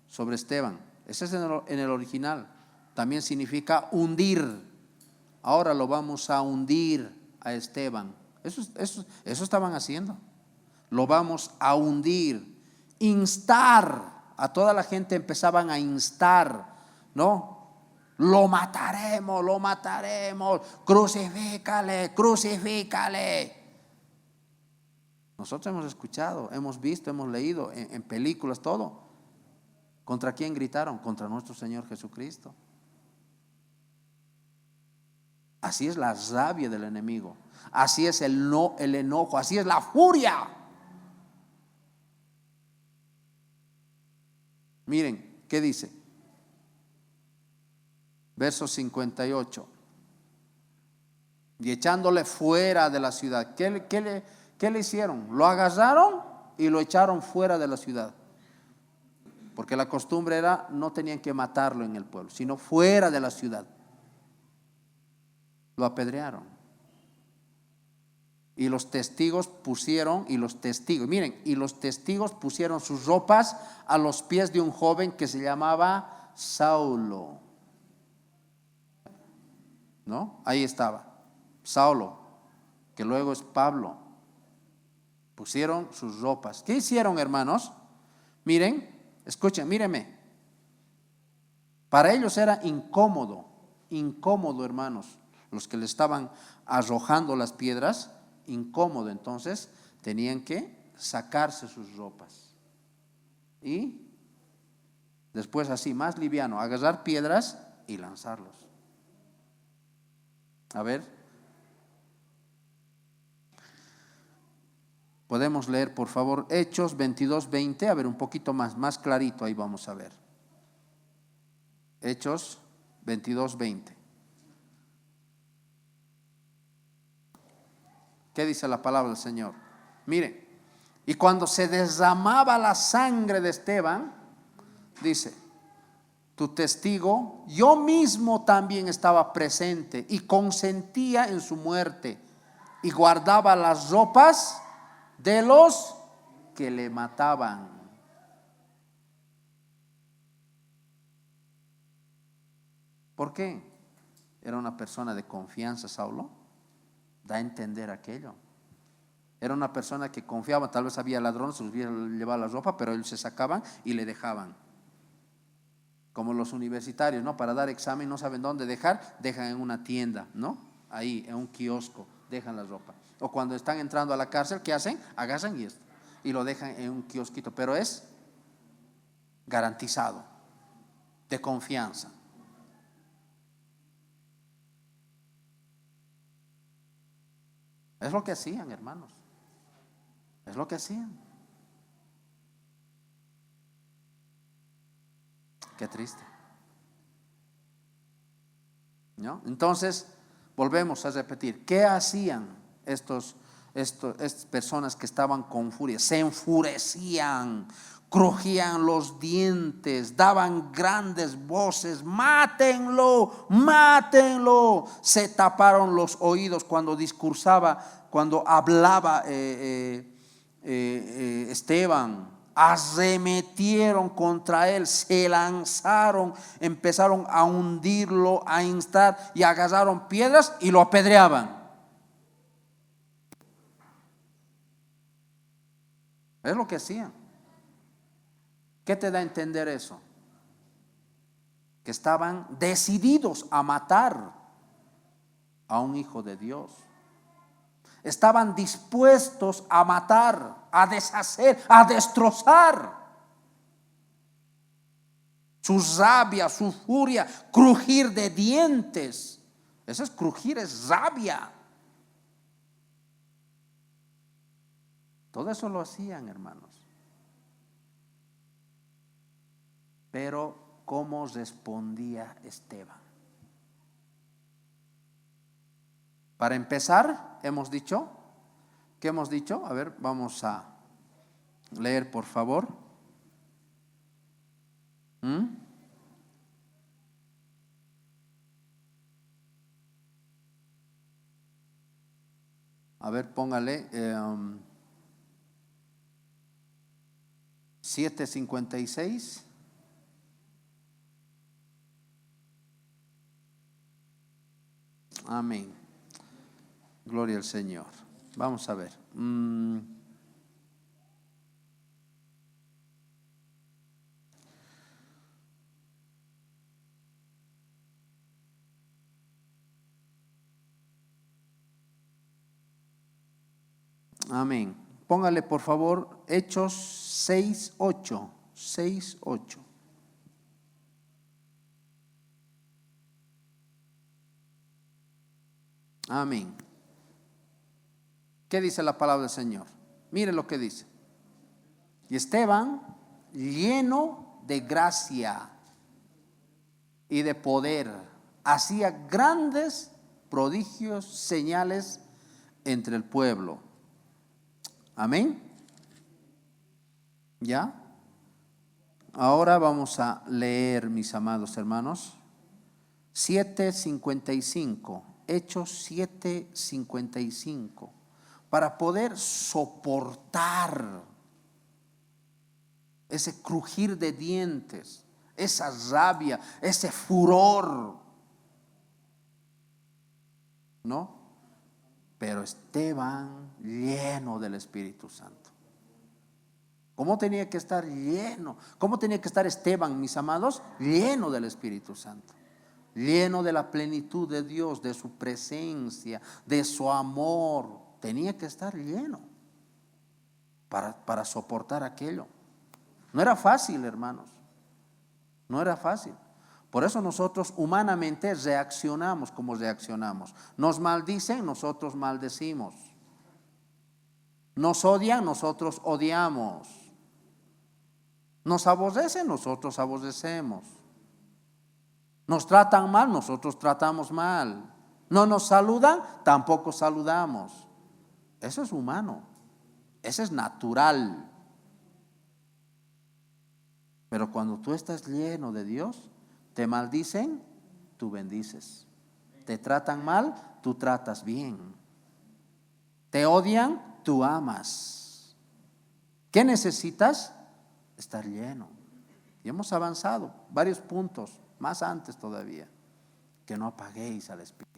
sobre Esteban. Ese es en el original. También significa hundir. Ahora lo vamos a hundir a Esteban. Eso estaban haciendo. Lo vamos a hundir. Instar. A toda la gente empezaban a instar, ¿no? Lo mataremos, crucifícale, crucifícale. Nosotros hemos escuchado, hemos visto, hemos leído en películas, todo. ¿Contra quién gritaron? Contra nuestro Señor Jesucristo. Así es la rabia del enemigo, así es el enojo, así es la furia. Miren, ¿qué dice? Verso 58. Y echándole fuera de la ciudad. ¿Qué le hicieron? Lo agarraron y lo echaron fuera de la ciudad. Porque la costumbre era, no tenían que matarlo en el pueblo, sino fuera de la ciudad. Lo apedrearon. Y los testigos pusieron sus ropas a los pies de un joven que se llamaba Saulo. ¿No? Ahí estaba, Saulo, que luego es Pablo. Pusieron sus ropas. ¿Qué hicieron, hermanos? Miren, escuchen, mírenme. Para ellos era incómodo, hermanos, los que le estaban arrojando las piedras, incómodo. Entonces tenían que sacarse sus ropas y después, así más liviano, agarrar piedras y lanzarlos. A ver, podemos leer, por favor, Hechos 22:20. A ver, un poquito más clarito, ahí vamos a ver. Hechos 22:20. ¿Qué dice la palabra del Señor? Miren, y cuando se derramaba la sangre de Esteban, dice, tu testigo, yo mismo también estaba presente y consentía en su muerte y guardaba las ropas de los que le mataban. ¿Por qué? Era una persona de confianza, Saulo. Da a entender aquello. Era una persona que confiaba, tal vez había ladrones, se hubiera llevado la ropa, pero ellos se sacaban y le dejaban. Como los universitarios, ¿no? Para dar examen no saben dónde dejar, dejan en una tienda, ¿no? Ahí, en un kiosco, dejan la ropa. O cuando están entrando a la cárcel, ¿qué hacen? Agarran y lo dejan en un kiosquito, pero es garantizado, de confianza. Es lo que hacían, hermanos. Es lo que hacían. Qué triste, ¿no? Entonces, volvemos a repetir, ¿qué hacían estas personas que estaban con furia? Se enfurecían, crujían los dientes, daban grandes voces: mátenlo, mátenlo. Se taparon los oídos cuando discursaba, cuando hablaba Esteban. Arremetieron contra él, se lanzaron, empezaron a hundirlo, a instar, y agarraron piedras y lo apedreaban. Es lo que hacían. ¿Qué te da a entender eso? Que estaban decididos a matar a un hijo de Dios. Estaban dispuestos a matar, a deshacer, a destrozar. Su rabia, su furia, crujir de dientes. Eso es crujir, es rabia. Todo eso lo hacían, hermanos. Pero ¿cómo respondía Esteban? Para empezar, hemos dicho, ¿qué hemos dicho? A ver, vamos a leer, por favor. A ver, póngale 7:56. Amén. Gloria al Señor. Vamos a ver. Amén. Póngale por favor Hechos 6:8. 6:8. Amén. ¿Qué dice la palabra del Señor? Mire lo que dice. Y Esteban, lleno de gracia y de poder, hacía grandes prodigios, señales entre el pueblo. Amén. ¿Ya? Ahora vamos a leer, mis amados hermanos, 7:55. Hechos 7:55. Para poder soportar ese crujir de dientes, esa rabia, ese furor, ¿no? Pero Esteban, lleno del Espíritu Santo. ¿Cómo tenía que estar lleno? ¿Cómo tenía que estar Esteban, mis amados? Lleno del Espíritu Santo, lleno de la plenitud de Dios, de su presencia, de su amor. Tenía que estar lleno para soportar aquello. No era fácil, hermanos. No era fácil. Por eso nosotros humanamente reaccionamos como reaccionamos. Nos maldicen, nosotros maldecimos. Nos odian, nosotros odiamos. Nos aborrecen, nosotros aborrecemos. Nos tratan mal, nosotros tratamos mal. No nos saludan, tampoco saludamos. Eso es humano, eso es natural. Pero cuando tú estás lleno de Dios, te maldicen, tú bendices. Te tratan mal, tú tratas bien. Te odian, tú amas. ¿Qué necesitas? Estar lleno. Y hemos avanzado varios puntos, más antes todavía. Que no apaguéis al Espíritu.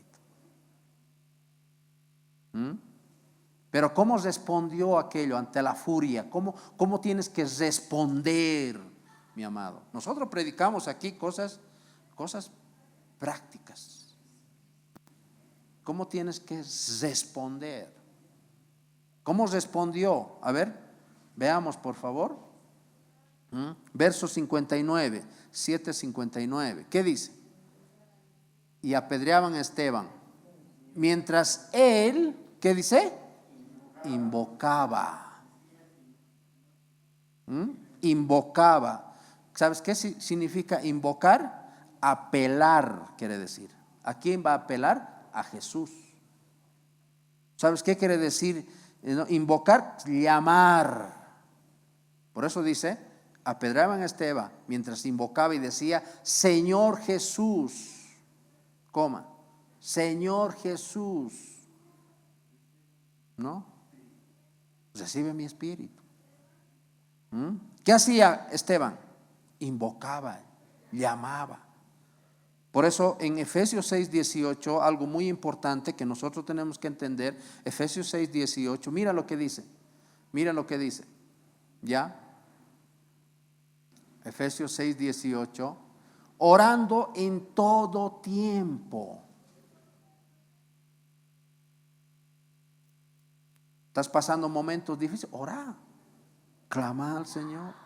Pero ¿cómo respondió aquello ante la furia? ¿Cómo tienes que responder, mi amado? Nosotros predicamos aquí cosas prácticas. ¿Cómo tienes que responder? ¿Cómo respondió? A ver, veamos por favor. Verso 59, 7:59. ¿Qué dice? Y apedreaban a Esteban. Mientras él, ¿qué dice? Invocaba. Invocaba. ¿Sabes qué significa invocar? Apelar, quiere decir. ¿A quién va a apelar? A Jesús. ¿Sabes qué quiere decir? Invocar, llamar. Por eso dice, apedreaban a Esteban mientras invocaba y decía, Señor Jesús, coma, Señor Jesús, ¿no? Recibe mi espíritu. ¿Qué hacía Esteban? Invocaba, llamaba. Por eso en Efesios 6:18, algo muy importante que nosotros tenemos que entender, Efesios 6:18, mira lo que dice, ¿ya? Efesios 6:18, orando en todo tiempo. ¿Estás pasando momentos difíciles? Ora, clama al Señor.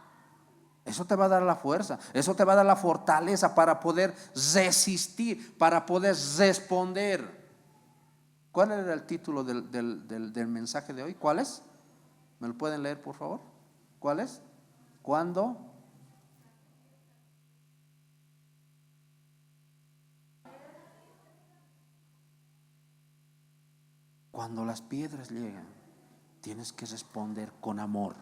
Eso te va a dar la fuerza, eso te va a dar la fortaleza para poder resistir, para poder responder. ¿Cuál era el título del mensaje de hoy? ¿Cuál es? ¿Me lo pueden leer, por favor? ¿Cuál es? Cuando las piedras llegan, tienes que responder con amor.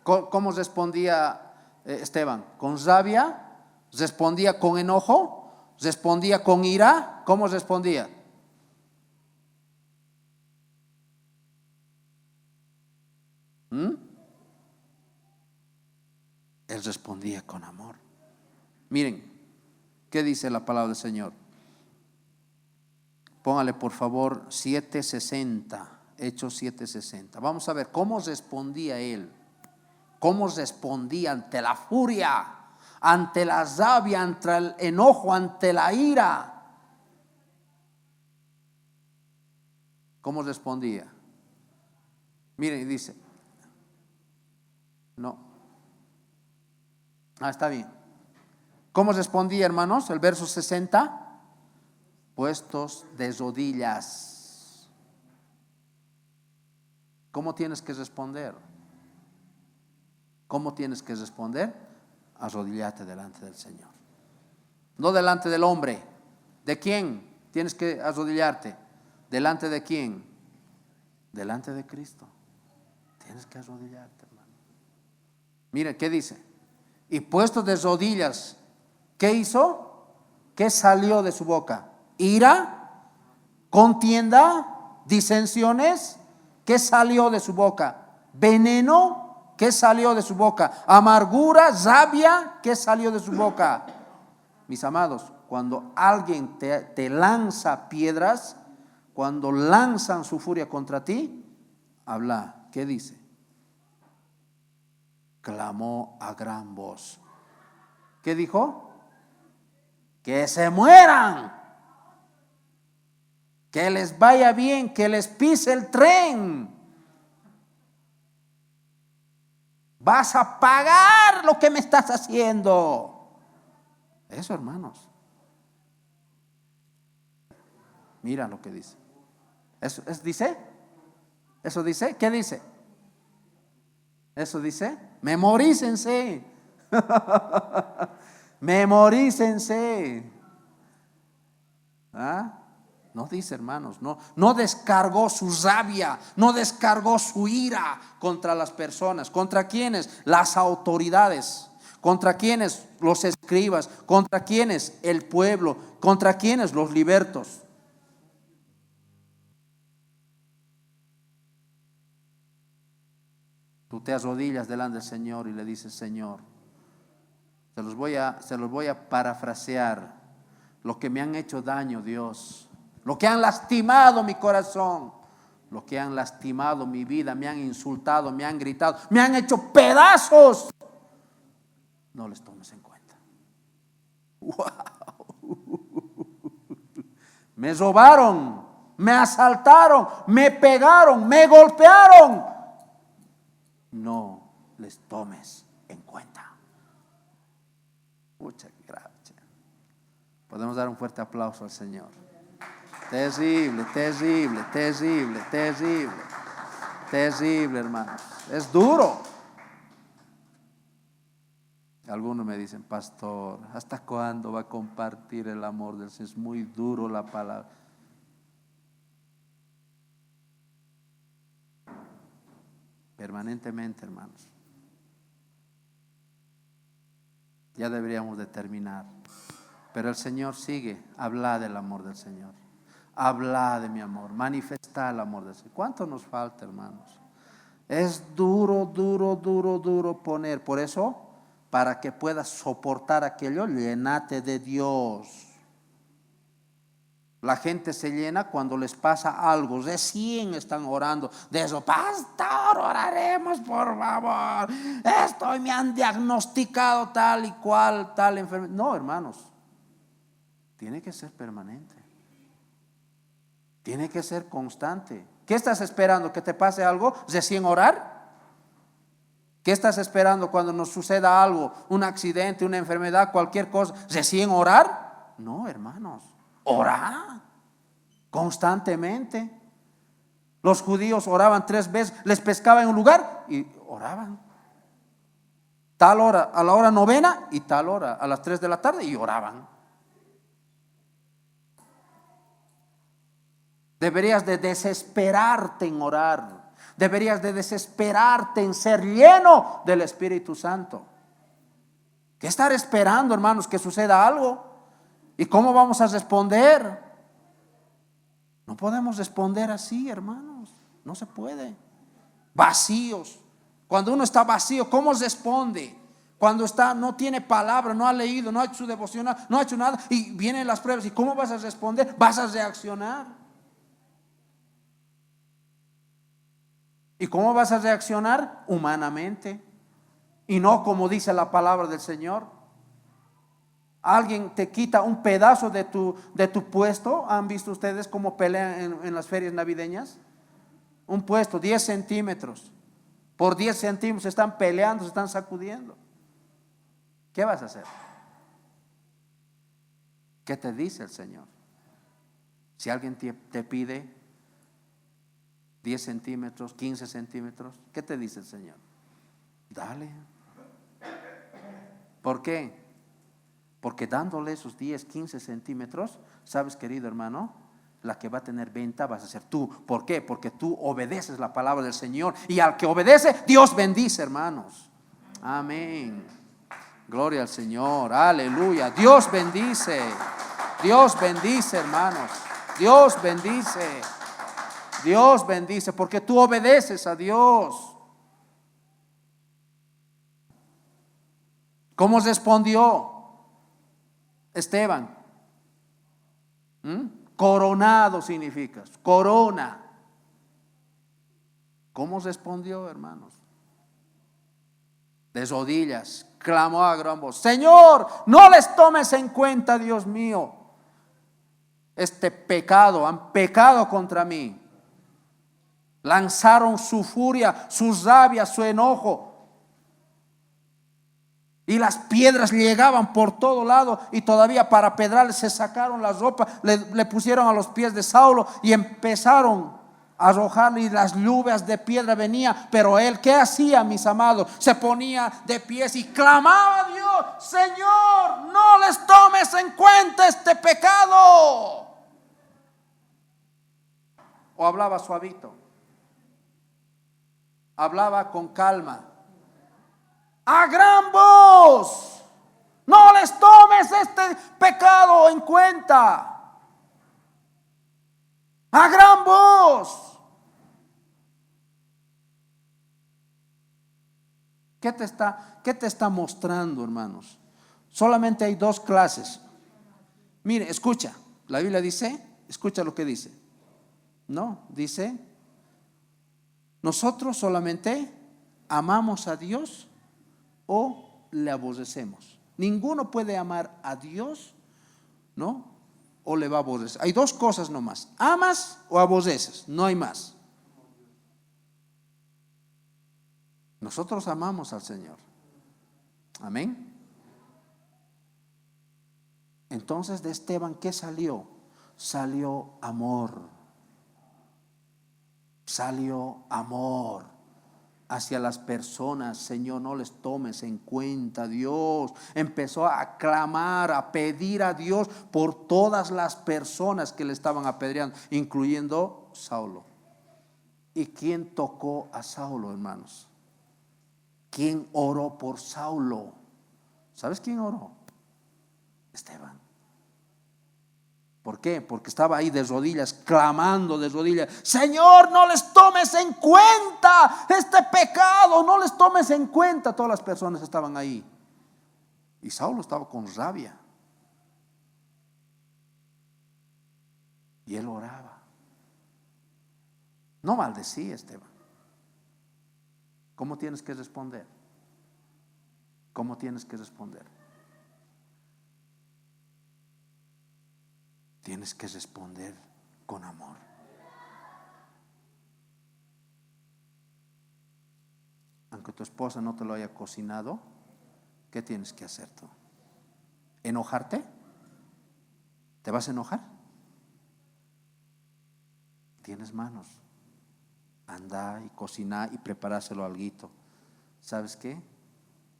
¿Cómo respondía Esteban? ¿Con rabia? ¿Respondía con enojo? ¿Respondía con ira? ¿Cómo respondía? Él respondía con amor. Miren, ¿qué dice la palabra del Señor? Póngale por favor 7:60, Hechos 7:60. Vamos a ver cómo respondía él. ¿Cómo respondía ante la furia, ante la rabia, ante el enojo, ante la ira? ¿Cómo respondía? Miren, y dice, no. Está bien. ¿Cómo respondía, hermanos? El verso 60. Puestos de rodillas. ¿Cómo tienes que responder? ¿Cómo tienes que responder? Arrodillate delante del Señor. No delante del hombre. ¿De quién tienes que arrodillarte? ¿Delante de quién? Delante de Cristo. Tienes que arrodillarte, hermano. Mire, ¿qué dice? Y puestos de rodillas, ¿qué hizo? ¿Qué salió de su boca? Ira, contienda, disensiones. ¿Qué salió de su boca? Veneno. ¿Qué salió de su boca? Amargura, rabia. ¿Qué salió de su boca? Mis amados, cuando alguien te lanza piedras, cuando lanzan su furia contra ti, habla. ¿Qué dice? Clamó a gran voz. ¿Qué dijo? Que se mueran. Que les vaya bien, que les pise el tren. Vas a pagar lo que me estás haciendo. Eso, hermanos. Mira lo que dice. ¿Dice? ¿Eso dice? ¿Qué dice? Eso dice. Memorícense. Memorícense. ¿Ah? No dice, hermanos, no descargó su rabia, no descargó su ira contra las personas. ¿Contra quiénes? Las autoridades. ¿Contra quiénes? Los escribas. ¿Contra quiénes? El pueblo. ¿Contra quiénes? Los libertos. Tú te arrodillas delante del Señor y le dices, Señor, se los voy a parafrasear. Lo que me han hecho daño, Dios, lo que han lastimado mi corazón, lo que han lastimado mi vida, me han insultado, me han gritado, me han hecho pedazos, no les tomes en cuenta. ¡Wow! Me robaron, me asaltaron, me pegaron, me golpearon. No les tomes en cuenta. Muchas gracias. Podemos dar un fuerte aplauso al Señor. Terrible, terrible, terrible, terrible, terrible, hermanos. Es duro. Algunos me dicen, pastor, ¿hasta cuándo va a compartir el amor del Señor? Es muy duro la palabra. Permanentemente, hermanos. Ya deberíamos de terminar. Pero el Señor sigue. Habla del amor del Señor. Habla de mi amor. Manifesta el amor del Señor. ¿Cuánto nos falta, hermanos? Es duro, duro, duro, duro poner. Por eso, para que puedas soportar aquello, llénate de Dios. La gente se llena cuando les pasa algo. Recién están orando de eso. Pastor, oraremos por favor. Me han diagnosticado tal y cual, tal enfermedad. No, hermanos. Tiene que ser permanente. Tiene que ser constante. ¿Qué estás esperando? ¿Que te pase algo? ¿Recién orar? ¿Qué estás esperando cuando nos suceda algo? Un accidente, una enfermedad, cualquier cosa. ¿Recién orar? No, hermanos. Orar constantemente. Los judíos oraban 3 veces, les pescaba en un lugar y oraban. Tal hora, a la hora novena y tal hora, a las 3 de la tarde y oraban. Deberías de desesperarte en orar. Deberías de desesperarte en ser lleno del Espíritu Santo. ¿Qué estar esperando, hermanos, que suceda algo? ¿Y cómo vamos a responder? No podemos responder así, hermanos. No se puede. Vacíos. Cuando uno está vacío, ¿cómo responde? Cuando no tiene palabra, no ha leído, no ha hecho su devocional, no ha hecho nada y vienen las pruebas. ¿Y cómo vas a responder? Vas a reaccionar. ¿Y cómo vas a reaccionar? Humanamente. Y no como dice la palabra del Señor. Alguien te quita un pedazo de tu puesto. ¿Han visto ustedes cómo pelean en las ferias navideñas? Un puesto, 10 centímetros. Por 10 centímetros se están peleando, se están sacudiendo. ¿Qué vas a hacer? ¿Qué te dice el Señor? Si alguien te pide 10 centímetros, 15 centímetros, ¿qué te dice el Señor? Dale. ¿Por qué? Porque dándole esos 10, 15 centímetros, sabes, querido hermano, la que va a tener venta vas a ser tú. ¿Por qué? Porque tú obedeces la palabra del Señor. Y al que obedece, Dios bendice, hermanos. Amén. Gloria al Señor. Aleluya. Dios bendice. Dios bendice, hermanos. Dios bendice. Dios bendice porque tú obedeces a Dios. ¿Cómo respondió Esteban? Coronado significa, corona. ¿Cómo respondió, hermanos? De rodillas, clamó a gran voz: Señor, no les tomes en cuenta, Dios mío, este pecado. Han pecado contra mí. Lanzaron su furia, su rabia, su enojo. Y las piedras llegaban por todo lado. Y todavía para pedrarle se sacaron la ropa, le pusieron a los pies de Saulo y empezaron a arrojarle. Y las lluvias de piedra venían. Pero él, ¿qué hacía, mis amados? Se ponía de pies y clamaba a Dios: Señor, no les tomes en cuenta este pecado. O hablaba suavito, hablaba con calma, a gran voz: no les tomes este pecado en cuenta. A gran voz. ¿Qué te está mostrando, hermanos? Solamente hay 2 clases. Mire, escucha, la Biblia dice: Escucha lo que dice. No, dice, nosotros solamente amamos a Dios o le aborrecemos. Ninguno puede amar a Dios, ¿no? O le va a aborrecer. Hay dos cosas nomás: amas o aborreces, no hay más. Nosotros amamos al Señor. Amén. Entonces de Esteban, ¿qué salió? Salió amor. Salió amor hacia las personas. Señor, no les tomes en cuenta, Dios. Empezó a clamar, a pedir a Dios por todas las personas que le estaban apedreando, incluyendo Saulo. ¿Y quién tocó a Saulo, hermanos? ¿Quién oró por Saulo? ¿Sabes quién oró? Esteban. ¿Por qué? Porque estaba ahí de rodillas, clamando de rodillas: Señor, no les tomes en cuenta este pecado, no les tomes en cuenta. Todas las personas estaban ahí. Y Saulo estaba con rabia. Y él oraba. No maldecía, Esteban. ¿Cómo tienes que responder? ¿Cómo tienes que responder? Tienes que responder con amor. Aunque tu esposa no te lo haya cocinado, ¿qué tienes que hacer tú? ¿Enojarte? ¿Te vas a enojar? Tienes manos. Anda y cocina y preparárselo alguito. ¿Sabes qué?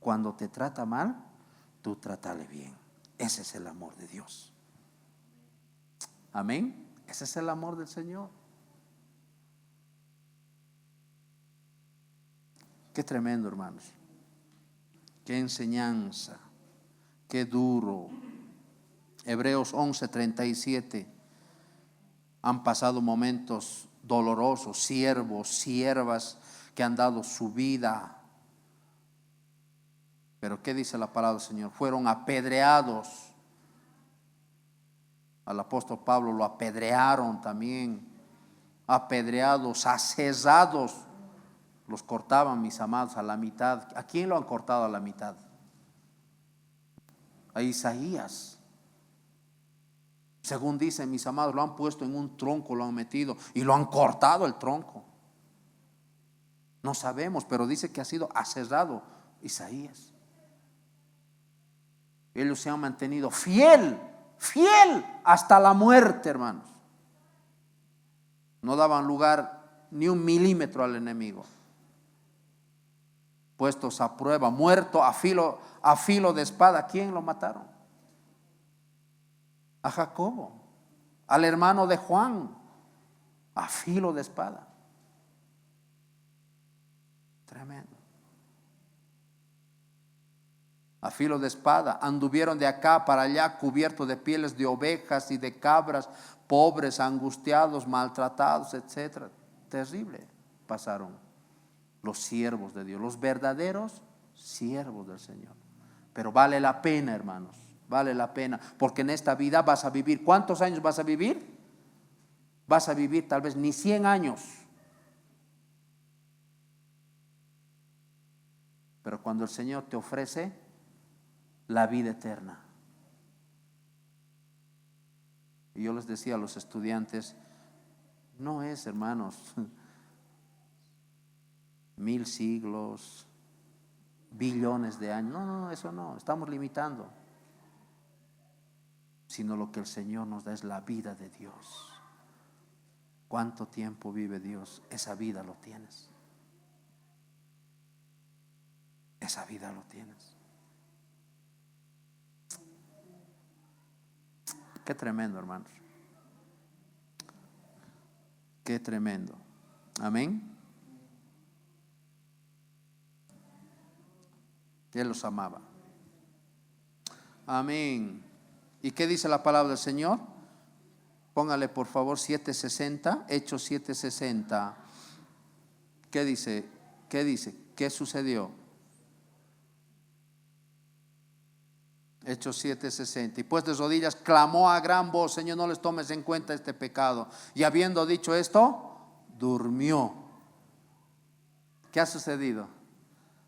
Cuando te trata mal, tú trátale bien. Ese es el amor de Dios. Amén. Ese es el amor del Señor. Qué tremendo, hermanos. Qué enseñanza. Qué duro. Hebreos 11:37. Han pasado momentos dolorosos, siervos, siervas que han dado su vida. Pero ¿qué dice la palabra del Señor? Fueron apedreados. Al apóstol Pablo lo apedrearon también. Apedreados, acesados. Los cortaban, mis amados, a la mitad. ¿A quién lo han cortado a la mitad? A Isaías. Según dicen, mis amados, lo han puesto en un tronco, lo han metido y lo han cortado el tronco. No sabemos, pero dice que ha sido aserrado Isaías. Ellos se han mantenido fiel hasta la muerte, hermanos. No daban lugar ni un milímetro al enemigo. Puestos a prueba, muerto a filo de espada. ¿Quién lo mataron? A Jacobo, al hermano de Juan, a filo de espada. Tremendo. A filo de espada. Anduvieron de acá para allá cubiertos de pieles de ovejas y de cabras, pobres, angustiados, maltratados, etcétera. Terrible pasaron los siervos de Dios, los verdaderos siervos del Señor. Pero vale la pena, hermanos. Vale la pena, porque en esta vida vas a vivir. ¿Cuántos años vas a vivir? Vas a vivir tal vez ni 100 años. Pero cuando el Señor te ofrece la vida eterna. Y yo les decía a los estudiantes, no es, hermanos, 1000 siglos, billones de años. No, eso no, estamos limitando. Sino lo que el Señor nos da es la vida de Dios. ¿Cuánto tiempo vive Dios? Esa vida lo tienes. Esa vida lo tienes. Qué tremendo, hermanos. Qué tremendo. Amén. Él los amaba. Amén. ¿Y qué dice la palabra del Señor? Póngale por favor 7:60, Hechos 7:60. ¿Qué dice? ¿Qué dice? ¿Qué sucedió? Hechos 7:60. Y pues de rodillas clamó a gran voz: Señor, no les tomes en cuenta este pecado. Y habiendo dicho esto, durmió. ¿Qué ha sucedido?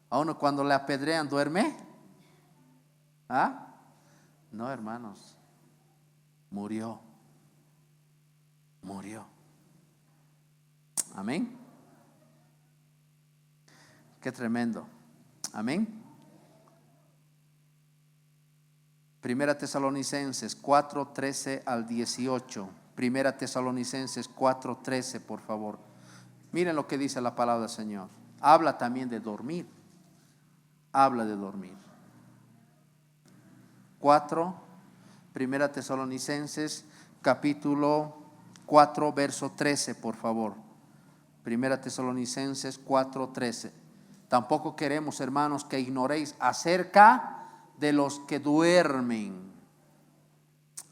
¿A uno cuando le apedrean duerme? ¿Ah? No, hermanos. Murió. Amén. Qué tremendo. Amén. Primera Tesalonicenses 4:13 al 18. Primera Tesalonicenses 4:13, por favor. Miren lo que dice la palabra del Señor. Habla también de dormir. Habla de dormir. 4, Primera Tesalonicenses capítulo 4, verso 13, por favor. Primera Tesalonicenses 4:13. Tampoco queremos, hermanos, que ignoréis acerca de los que duermen.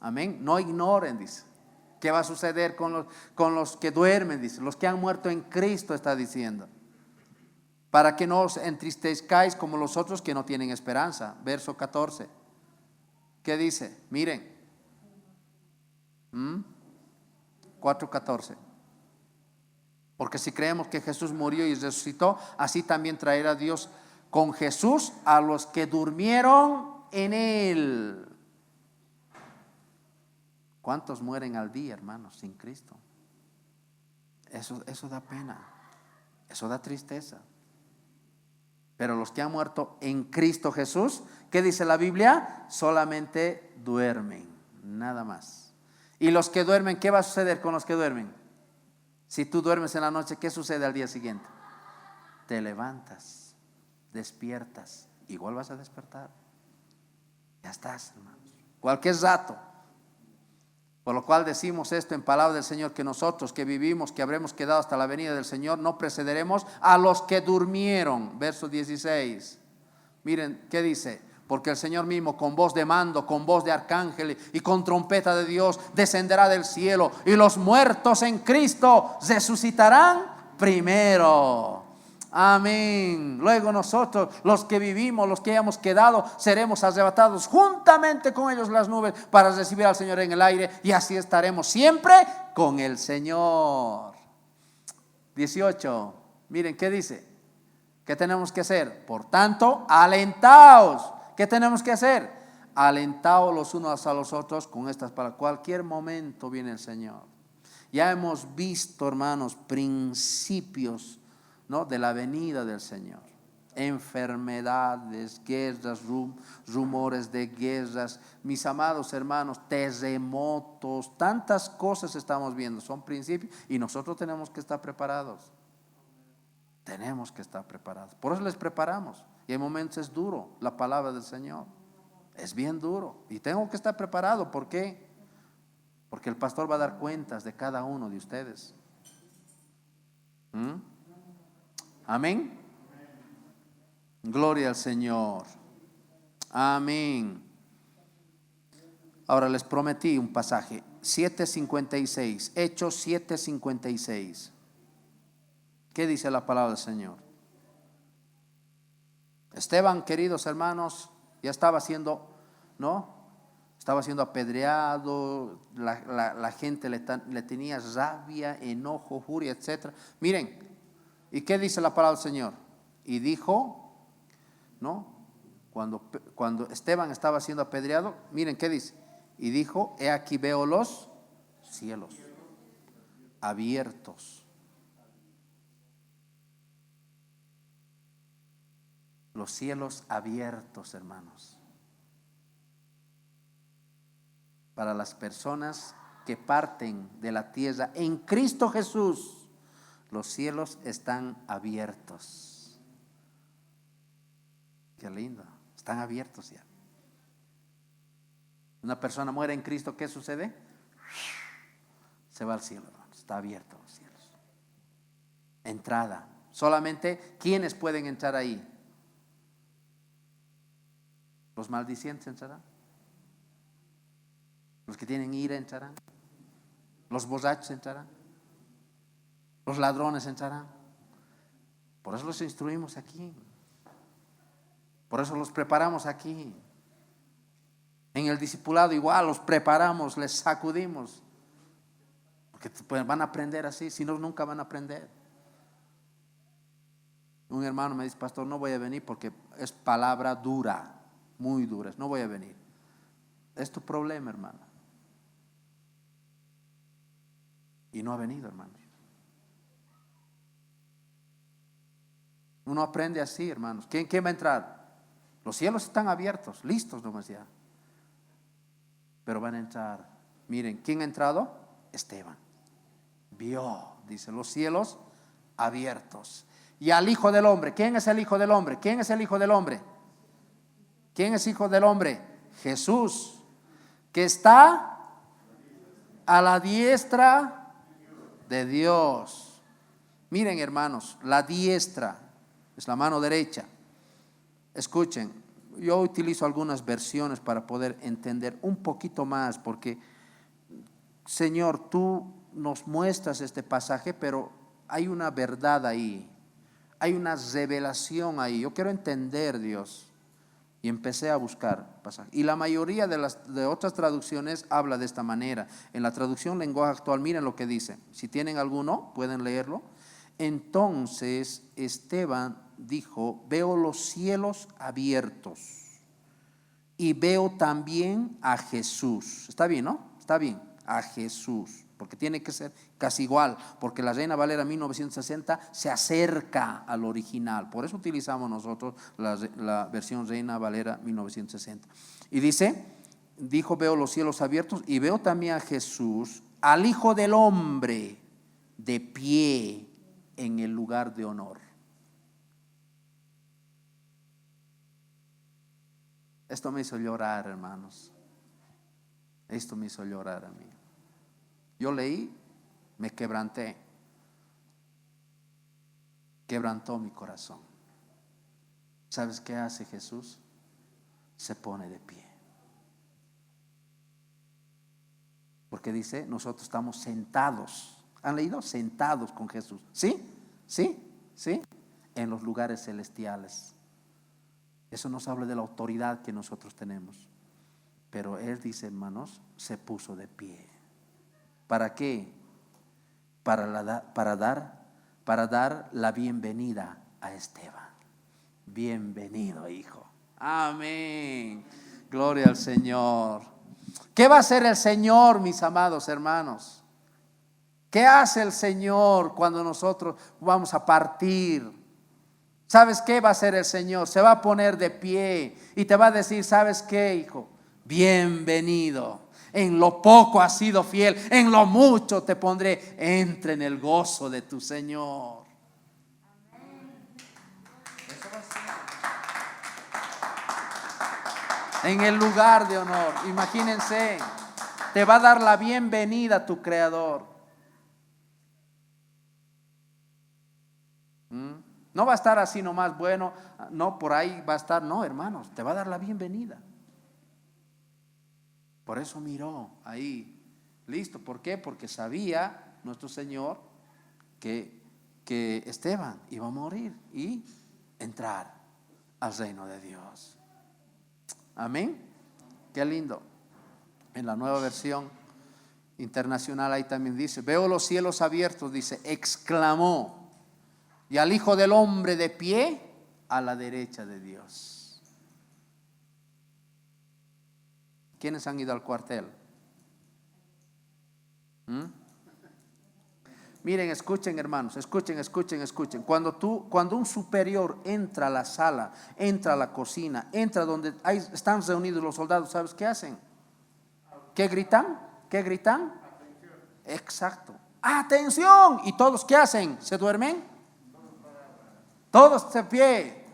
Amén. No ignoren, dice. ¿Qué va a suceder con los que duermen? Dice. Los que han muerto en Cristo, está diciendo. Para que no os entristezcáis como los otros que no tienen esperanza. Verso 14. ¿Qué dice? Miren. 4:14. Porque si creemos que Jesús murió y resucitó, así también traerá Dios con Jesús a los que durmieron en Él. ¿Cuántos mueren al día, hermanos, sin Cristo? Eso da pena, eso da tristeza. Pero los que han muerto en Cristo Jesús, ¿qué dice la Biblia? Solamente duermen, nada más. Y los que duermen, ¿qué va a suceder con los que duermen? Si tú duermes en la noche, ¿qué sucede al día siguiente? Te levantas, despiertas, igual vas a despertar. Ya estás, hermanos. Cualquier rato. Por lo cual decimos esto en palabra del Señor, que nosotros que vivimos, que habremos quedado hasta la venida del Señor, no precederemos a los que durmieron. Verso 16. Miren, ¿qué dice? Porque el Señor mismo con voz de mando, con voz de arcángel y con trompeta de Dios descenderá del cielo, y los muertos en Cristo resucitarán primero. Amén. Luego nosotros, los que vivimos, los que hayamos quedado, seremos arrebatados juntamente con ellos las nubes para recibir al Señor en el aire, y así estaremos siempre con el Señor. 18. Miren, ¿qué dice? ¿Qué tenemos que hacer? Por tanto, alentaos. ¿Qué tenemos que hacer? Alentaos los unos a los otros con estas palabras. Cualquier momento viene el Señor. Ya hemos visto, hermanos, principios, ¿no?, de la venida del Señor. Enfermedades, guerras, rumores de guerras, mis amados hermanos, terremotos, tantas cosas estamos viendo, son principios, y nosotros tenemos que estar preparados. Tenemos que estar preparados. Por eso les preparamos. Y en momentos es duro la palabra del Señor. Es bien duro. Y tengo que estar preparado. ¿Por qué? Porque el pastor va a dar cuentas de cada uno de ustedes. Amén. Gloria al Señor. Amén. Ahora les prometí un pasaje. 7:56. Hechos 7:56. ¿Qué dice la palabra del Señor? Esteban, queridos hermanos, ya estaba siendo, ¿no? Estaba siendo apedreado, la gente le tenía rabia, enojo, furia, etc. Miren, ¿y qué dice la palabra del Señor? Y dijo, ¿no? Cuando Esteban estaba siendo apedreado, miren qué dice. Y dijo: he aquí veo los cielos abiertos. Los cielos abiertos, hermanos. Para las personas que parten de la tierra en Cristo Jesús, los cielos están abiertos. Qué lindo, están abiertos ya. Una persona muere en Cristo, ¿qué sucede? Se va al cielo, hermanos. Está abierto los cielos. Entrada. Solamente, ¿quiénes pueden entrar ahí? Los maldicientes entrarán. Los que tienen ira entrarán. Los borrachos entrarán. Los ladrones entrarán. Por eso los instruimos aquí. Por eso los preparamos aquí. En el discipulado igual los preparamos, les sacudimos. Porque van a aprender así, si no, nunca van a aprender. Un hermano me dice, pastor, no voy a venir porque es palabra dura, muy dura, no voy a venir. Es tu problema, hermano. Y no ha venido, hermano. Uno aprende así, hermanos. ¿Quién va a entrar? Los cielos están abiertos, listos nomás ya. Pero van a entrar. Miren, ¿quién ha entrado? Esteban. Vio, dice, los cielos abiertos. Y al Hijo del Hombre. ¿Quién es el Hijo del Hombre? ¿Quién es el Hijo del Hombre? ¿Quién es Hijo del Hombre? Jesús, que está a la diestra de Dios. Miren, hermanos, la diestra es la mano derecha. Escuchen, yo utilizo algunas versiones para poder entender un poquito más, porque Señor, tú nos muestras este pasaje, pero hay una verdad ahí, hay una revelación ahí. Yo quiero entender, Dios, y empecé a buscar pasajes. Y la mayoría de otras traducciones habla de esta manera. En la traducción lenguaje actual, miren lo que dice. Si tienen alguno, pueden leerlo. Entonces Esteban dijo: veo los cielos abiertos y veo también a Jesús. Está bien, ¿no? Está bien, a Jesús, porque tiene que ser casi igual, porque la Reina Valera 1960 se acerca al original. Por eso utilizamos nosotros la versión Reina Valera 1960. Y dijo: veo los cielos abiertos y veo también a Jesús, al Hijo del Hombre, de pie en el lugar de honor. Esto me hizo llorar, hermanos. Esto me hizo llorar a mí. Yo leí, me quebranté. Quebrantó mi corazón. ¿Sabes qué hace Jesús? Se pone de pie. Porque dice, nosotros estamos sentados. ¿Han leído? Sentados con Jesús. ¿Sí? ¿Sí? ¿Sí? En los lugares celestiales. Eso nos habla de la autoridad que nosotros tenemos. Pero Él dice, hermanos, se puso de pie. ¿Para qué? Para dar la bienvenida a Esteban. Bienvenido, hijo. Amén. Gloria al Señor. ¿Qué va a hacer el Señor, mis amados hermanos? ¿Qué hace el Señor cuando nosotros vamos a partir? ¿Sabes qué va a hacer el Señor? Se va a poner de pie y te va a decir: ¿sabes qué, hijo? Bienvenido. En lo poco has sido fiel, en lo mucho te pondré. Entra en el gozo de tu Señor. Eso va a ser. En el lugar de honor. Imagínense, te va a dar la bienvenida a tu Creador. No va a estar así nomás, bueno, no, por ahí va a estar. No, hermanos, te va a dar la bienvenida. Por eso miró ahí, listo. ¿Por qué? Porque sabía nuestro Señor que Esteban iba a morir y entrar al reino de Dios. Amén. Qué lindo. En la Nueva Versión Internacional ahí también dice: veo los cielos abiertos, dice, exclamó, y al Hijo del Hombre de pie a la derecha de Dios. ¿Quiénes han ido al cuartel? Miren, escuchen, hermanos, escuchen. Cuando un superior entra a la sala, entra a la cocina, entra donde están reunidos los soldados, ¿sabes qué hacen? ¿Qué gritan? ¿Qué gritan? Exacto. ¡Atención! ¿Y todos qué hacen? ¿Se duermen? Todos de pie.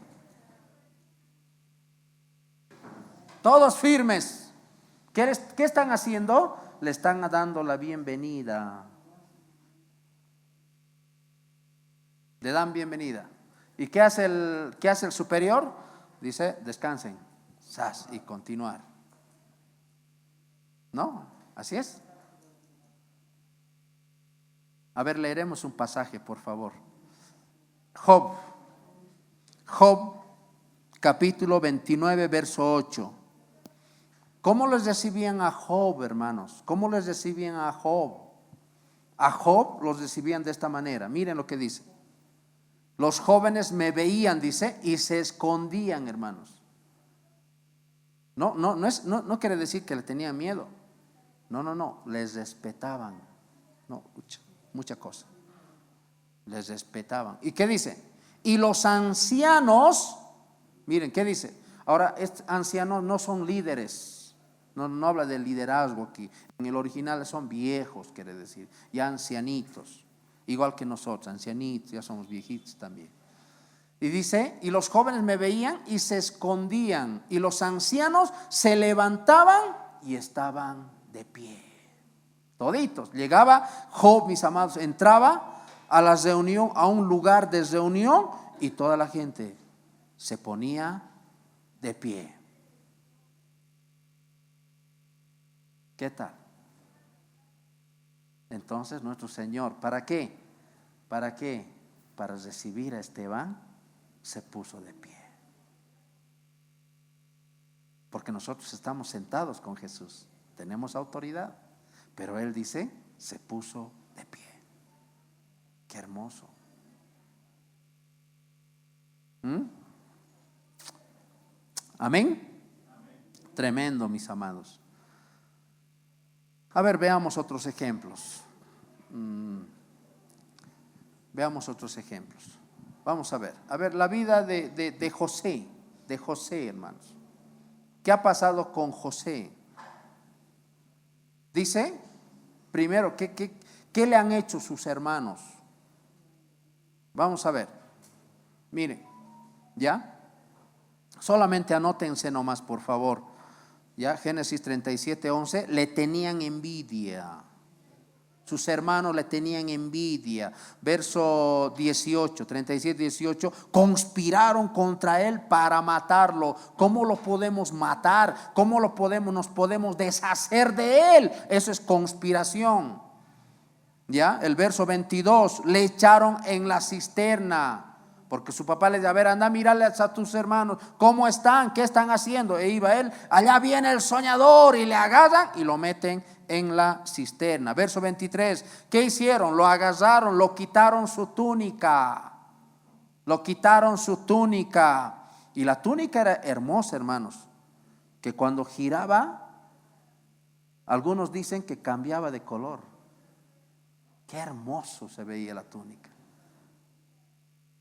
Todos firmes. ¿Qué están haciendo? Le están dando la bienvenida. Le dan bienvenida. ¿Y qué hace el superior? Dice: descansen, sas, y continuar. ¿No? Así es. A ver, leeremos un pasaje, por favor. Job, capítulo 29, verso 8. ¿Cómo les recibían a Job, hermanos? ¿Cómo les recibían a Job? A Job los recibían de esta manera. Miren lo que dice. Los jóvenes me veían, dice, y se escondían, hermanos. No quiere decir que le tenían miedo. No, les respetaban. No, mucha cosa. Les respetaban. ¿Y qué dice? Y los ancianos, miren, ¿qué dice? Ahora, estos ancianos no son líderes. No habla de liderazgo aquí. En el original son viejos, quiere decir, ya ancianitos. Igual que nosotros, ancianitos, ya somos viejitos también. Y dice, y los jóvenes me veían y se escondían, y los ancianos se levantaban y estaban de pie. Toditos. Llegaba Job, mis amados, entraba a la reunión, a un lugar de reunión, y toda la gente se ponía de pie. ¿Qué tal? Entonces nuestro Señor, ¿para qué? ¿Para qué? Para recibir a Esteban se puso de pie. Porque nosotros estamos sentados con Jesús, tenemos autoridad, pero Él dice, se puso de pie. Qué hermoso. ¿Amén? Tremendo, mis amados. A ver, veamos otros ejemplos. Veamos otros ejemplos. Vamos a ver la vida de José, hermanos. ¿Qué ha pasado con José? Dice, primero, ¿qué le han hecho sus hermanos? Vamos a ver. Miren, ¿ya? Solamente anótense nomás, por favor. Ya, Génesis 37:11, le tenían envidia. Sus hermanos le tenían envidia. Verso 18, 37:18, conspiraron contra él para matarlo. ¿Cómo lo podemos matar? ¿Cómo nos podemos deshacer de él? Eso es conspiración. Ya, el verso 22, le echaron en la cisterna. Porque su papá le dice, a ver, anda a mirarles a tus hermanos, ¿cómo están? ¿Qué están haciendo? E iba él, allá viene el soñador, y le agarran y lo meten en la cisterna. Verso 23, ¿qué hicieron? Lo agarraron, lo quitaron su túnica. Lo quitaron su túnica. Y la túnica era hermosa, hermanos, que cuando giraba, algunos dicen que cambiaba de color. Qué hermoso se veía la túnica.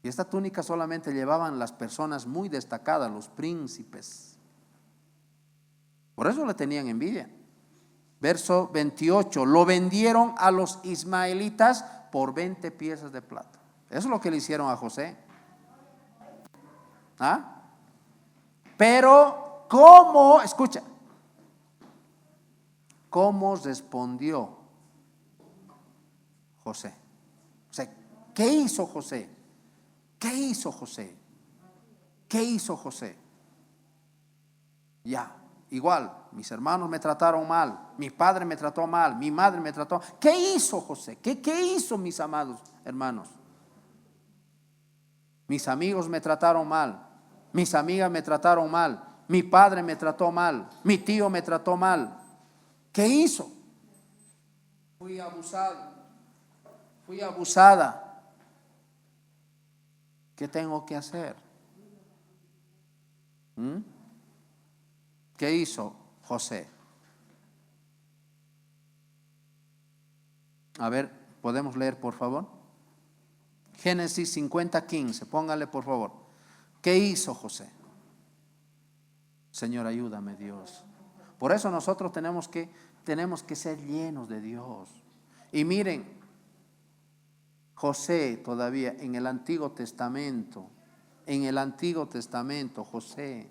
Y esta túnica solamente llevaban las personas muy destacadas, los príncipes. Por eso le tenían envidia. Verso 28, lo vendieron a los ismaelitas por 20 piezas de plata. Eso es lo que le hicieron a José. ¿Ah? Pero, ¿cómo? Escucha. ¿Cómo respondió José? O sea, ¿qué hizo José? ¿Qué hizo José? ¿Qué hizo José? Ya, igual, mis hermanos me trataron mal, mi padre me trató mal, mi madre me trató mal. ¿Qué hizo José? ¿Qué hizo, mis amados hermanos? Mis amigos me trataron mal, mis amigas me trataron mal, mi padre me trató mal, mi tío me trató mal. ¿Qué hizo? Fui abusado, fui abusada. ¿Qué tengo que hacer? ¿Qué hizo José? A ver, ¿podemos leer, por favor? Génesis 50:15, póngale, por favor. ¿Qué hizo José? Señor, ayúdame, Dios. Por eso nosotros tenemos que ser llenos de Dios. Y miren, José todavía en el Antiguo Testamento, José,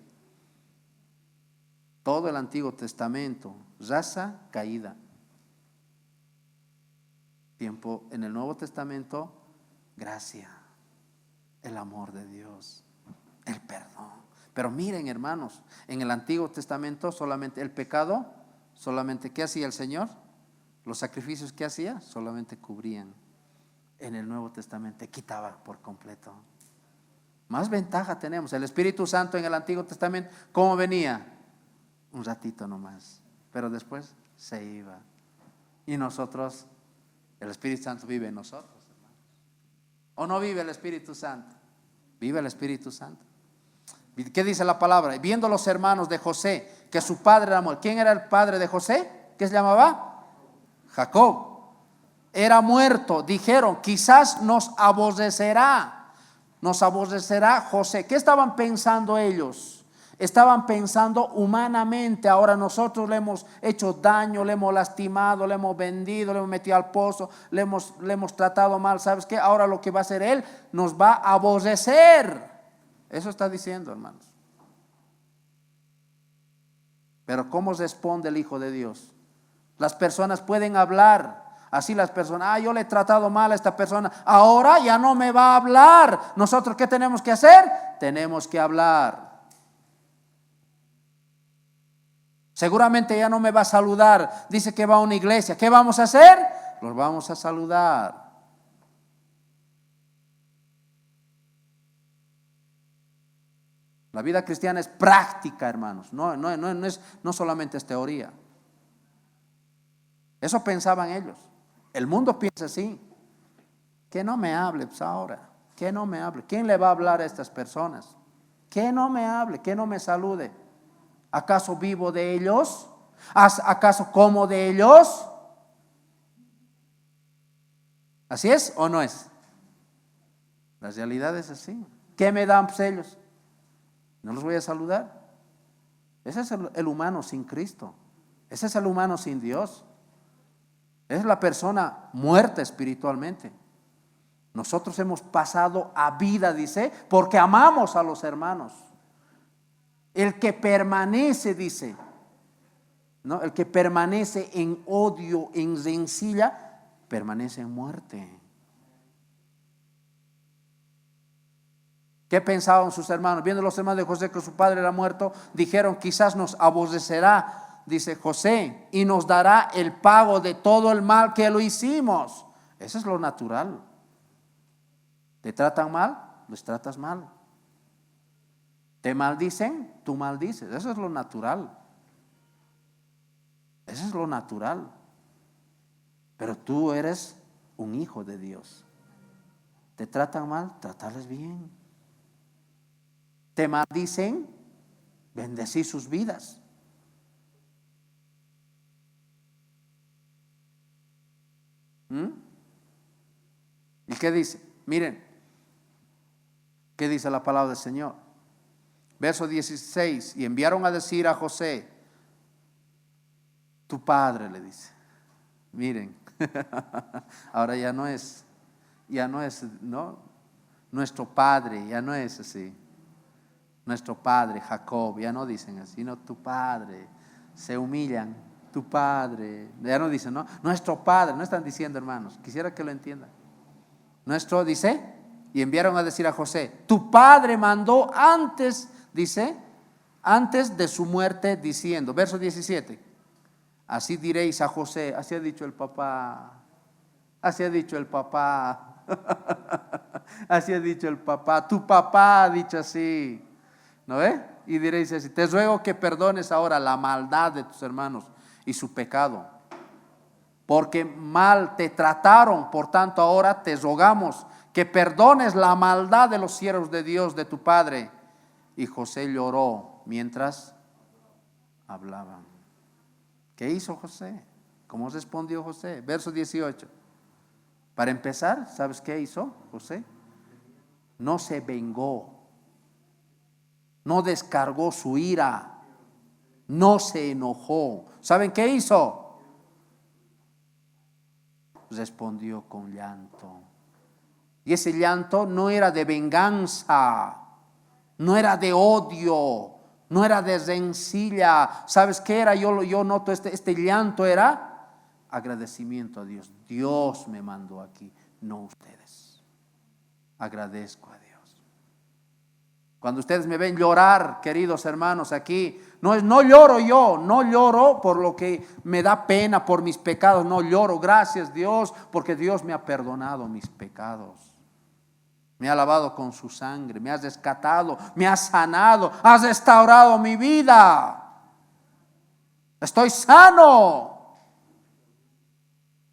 todo el Antiguo Testamento, raza caída. Tiempo en el Nuevo Testamento, gracia, el amor de Dios, el perdón. Pero miren, hermanos, en el Antiguo Testamento solamente el pecado, solamente ¿qué hacía el Señor? Los sacrificios que hacía solamente cubrían. En el Nuevo Testamento quitaba por completo. Más ventaja tenemos. El Espíritu Santo en el Antiguo Testamento, ¿cómo venía? un ratito nomás, pero después se iba. Y nosotros, el Espíritu Santo vive en nosotros, hermanos. ¿O no vive el Espíritu Santo? Vive el Espíritu Santo. ¿Qué dice la palabra? Viendo los hermanos de José que su padre era muerto. ¿Quién era el padre de José? ¿Qué se llamaba? Jacob. Era muerto. Dijeron, quizás nos aborrecerá José. ¿Qué estaban pensando ellos? Estaban pensando humanamente. Ahora nosotros le hemos hecho daño, le hemos lastimado, le hemos vendido, le hemos metido al pozo, le hemos tratado mal. ¿Sabes qué? Ahora lo que va a hacer él, nos va a aborrecer. Eso está diciendo, hermanos. Pero ¿cómo responde el Hijo de Dios? Las personas pueden hablar. Así las personas, yo le he tratado mal a esta persona, ahora ya no me va a hablar. Nosotros, ¿qué tenemos que hacer? Tenemos que hablar. Seguramente ya no me va a saludar. Dice que va a una iglesia. ¿Qué vamos a hacer? Los vamos a saludar. La vida cristiana es práctica, hermanos. No solamente es teoría. Eso pensaban ellos. El mundo piensa así. Que no me hable, pues ahora. Que no me hable. ¿Quién le va a hablar a estas personas? Que no me hable, que no me salude. ¿Acaso vivo de ellos? ¿Acaso como de ellos? ¿Así es o no es? La realidad es así. ¿Qué me dan pues ellos? ¿No los voy a saludar? Ese es el humano sin Cristo. Ese es el humano sin Dios. Es la persona muerta espiritualmente. Nosotros hemos pasado a vida, dice, porque amamos a los hermanos. El que permanece, dice, ¿no? El que permanece en odio, en rencilla, permanece en muerte. ¿Qué pensaban sus hermanos? Viendo los hermanos de José que su padre era muerto, dijeron, quizás nos aborrecerá, dice José, y nos dará el pago de todo el mal que lo hicimos. Eso es lo natural. ¿Te tratan mal? Les tratas mal. ¿Te maldicen? Tú maldices. Eso es lo natural. Eso es lo natural. Pero tú eres un hijo de Dios. ¿Te tratan mal? Tratarles bien. ¿Te maldicen? Bendecí sus vidas. ¿Y qué dice? Miren, ¿qué dice la palabra del Señor? Verso 16, y enviaron a decir a José, tu padre, le dice. Miren, ahora ya no es, ¿no? Nuestro padre, ya no es así. Nuestro padre, Jacob, ya no dicen así, no, tu padre. Se humillan, tu padre. Ya no dicen, no, nuestro padre, no están diciendo, hermanos. Quisiera que lo entiendan. Nuestro, dice, y enviaron a decir a José, tu padre mandó antes, dice, antes de su muerte, diciendo, verso 17, así diréis a José, así ha dicho el papá, así ha dicho el papá, así ha dicho el papá, tu papá ha dicho así, ¿no ve? Y diréis así, te ruego que perdones ahora la maldad de tus hermanos y su pecado, porque mal te trataron, por tanto ahora te rogamos que perdones la maldad de los siervos de Dios, de tu padre. Y José lloró mientras hablaban. ¿Qué hizo José? ¿Cómo respondió José? Verso 18. Para empezar, ¿sabes qué hizo José? No se vengó, no descargó su ira, no se enojó. ¿Saben qué hizo? Respondió con llanto. Y ese llanto no era de venganza, no era de odio, no era de rencilla. ¿Sabes qué era? Yo noto este llanto era agradecimiento a Dios. Dios me mandó aquí, no ustedes. Agradezco a Dios. Cuando ustedes me ven llorar, queridos hermanos, aquí, no lloro yo, no lloro por lo que me da pena por mis pecados, no lloro, gracias Dios, porque Dios me ha perdonado mis pecados. Me ha lavado con su sangre, me has rescatado, me has sanado, has restaurado mi vida. Estoy sano.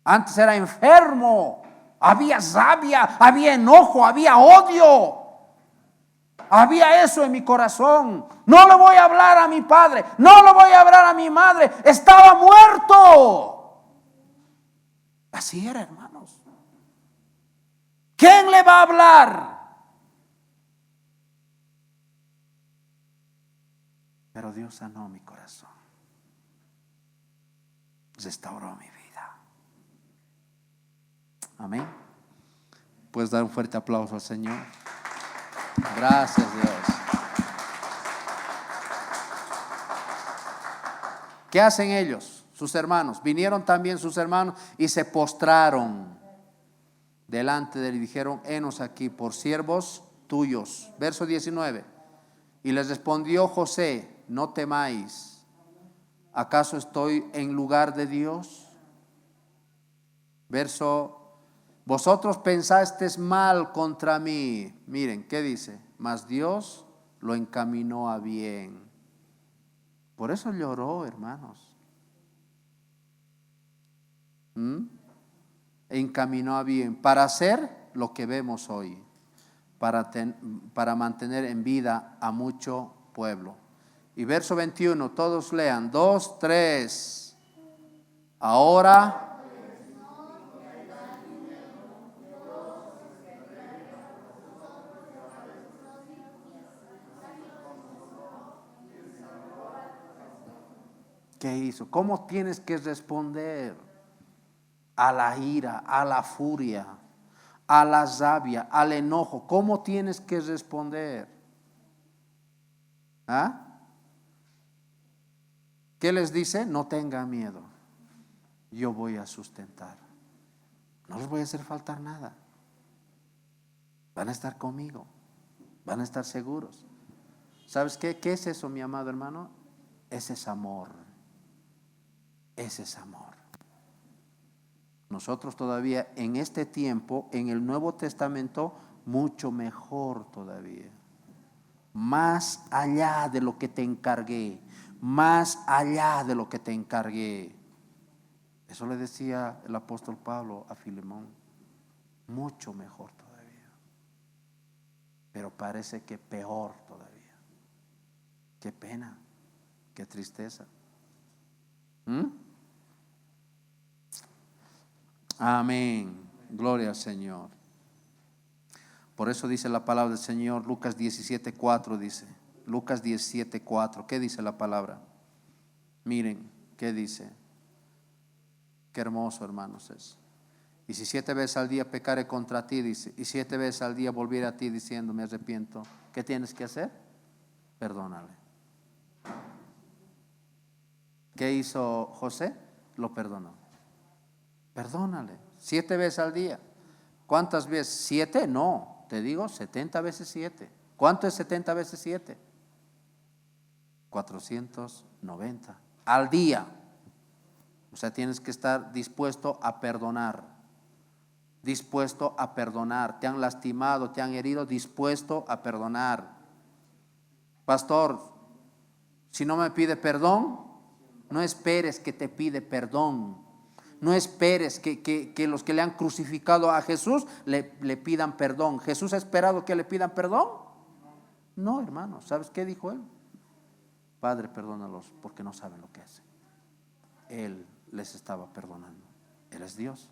Antes era enfermo. Había rabia, había enojo, había odio. Había eso en mi corazón. No le voy a hablar a mi padre, no le voy a hablar a mi madre. Estaba muerto. Así era, hermanos. ¿Quién le va a hablar? Pero Dios sanó mi corazón. Restauró mi vida. Amén. Puedes dar un fuerte aplauso al Señor. Gracias, Dios. ¿Qué hacen ellos? Sus hermanos. Vinieron también sus hermanos y se postraron delante de él y dijeron: henos aquí por siervos tuyos. Verso 19. Y les respondió José: no temáis. ¿Acaso estoy en lugar de Dios? Verso: vosotros pensasteis mal contra mí. Miren, ¿qué dice? Mas Dios lo encaminó a bien. Por eso lloró, hermanos. Encaminó a bien para hacer lo que vemos hoy, para mantener en vida a mucho pueblo. Y verso 21, todos lean, 2, 3. Ahora ¿qué hizo? ¿Cómo tienes que responder a la ira, a la furia, a la rabia, al enojo? ¿Cómo tienes que responder? ¿Ah? ¿Qué les dice? No tengan miedo. Yo voy a sustentar. No les voy a hacer faltar nada. Van a estar conmigo. Van a estar seguros. ¿Sabes qué? ¿Qué es eso, mi amado hermano? Ese es amor. Ese es amor. Nosotros todavía en este tiempo, en el Nuevo Testamento, mucho mejor todavía. Más allá de lo que te encargué. Más allá de lo que te encargué. Eso le decía el apóstol Pablo a Filemón. Mucho mejor todavía. Pero parece que peor todavía. Qué pena, qué tristeza. Amén. Gloria al Señor. Por eso dice la palabra del Señor, Lucas 17:4 dice. Lucas 17:4. ¿Qué dice la palabra? Miren, ¿qué dice? Qué hermoso, hermanos, es. Y si 7 veces al día pecare contra ti, dice, y 7 veces al día volviere a ti diciendo: me arrepiento, ¿qué tienes que hacer? Perdónale. ¿Qué hizo José? Lo perdonó. Perdónale. 7 veces al día. ¿Cuántas veces? 7, no. Te digo 70 veces 7. ¿Cuánto es 70 veces 7? 490 al día. O sea, tienes que estar dispuesto a perdonar. Dispuesto a perdonar. Te han lastimado, te han herido, dispuesto a perdonar. Pastor, si no me pide perdón, no esperes que te pide perdón. No esperes que los que le han crucificado a Jesús le pidan perdón. ¿Jesús ha esperado que le pidan perdón? No, hermano. ¿Sabes qué dijo él? Padre, perdónalos porque no saben lo que hacen. Él les estaba perdonando. Él es Dios.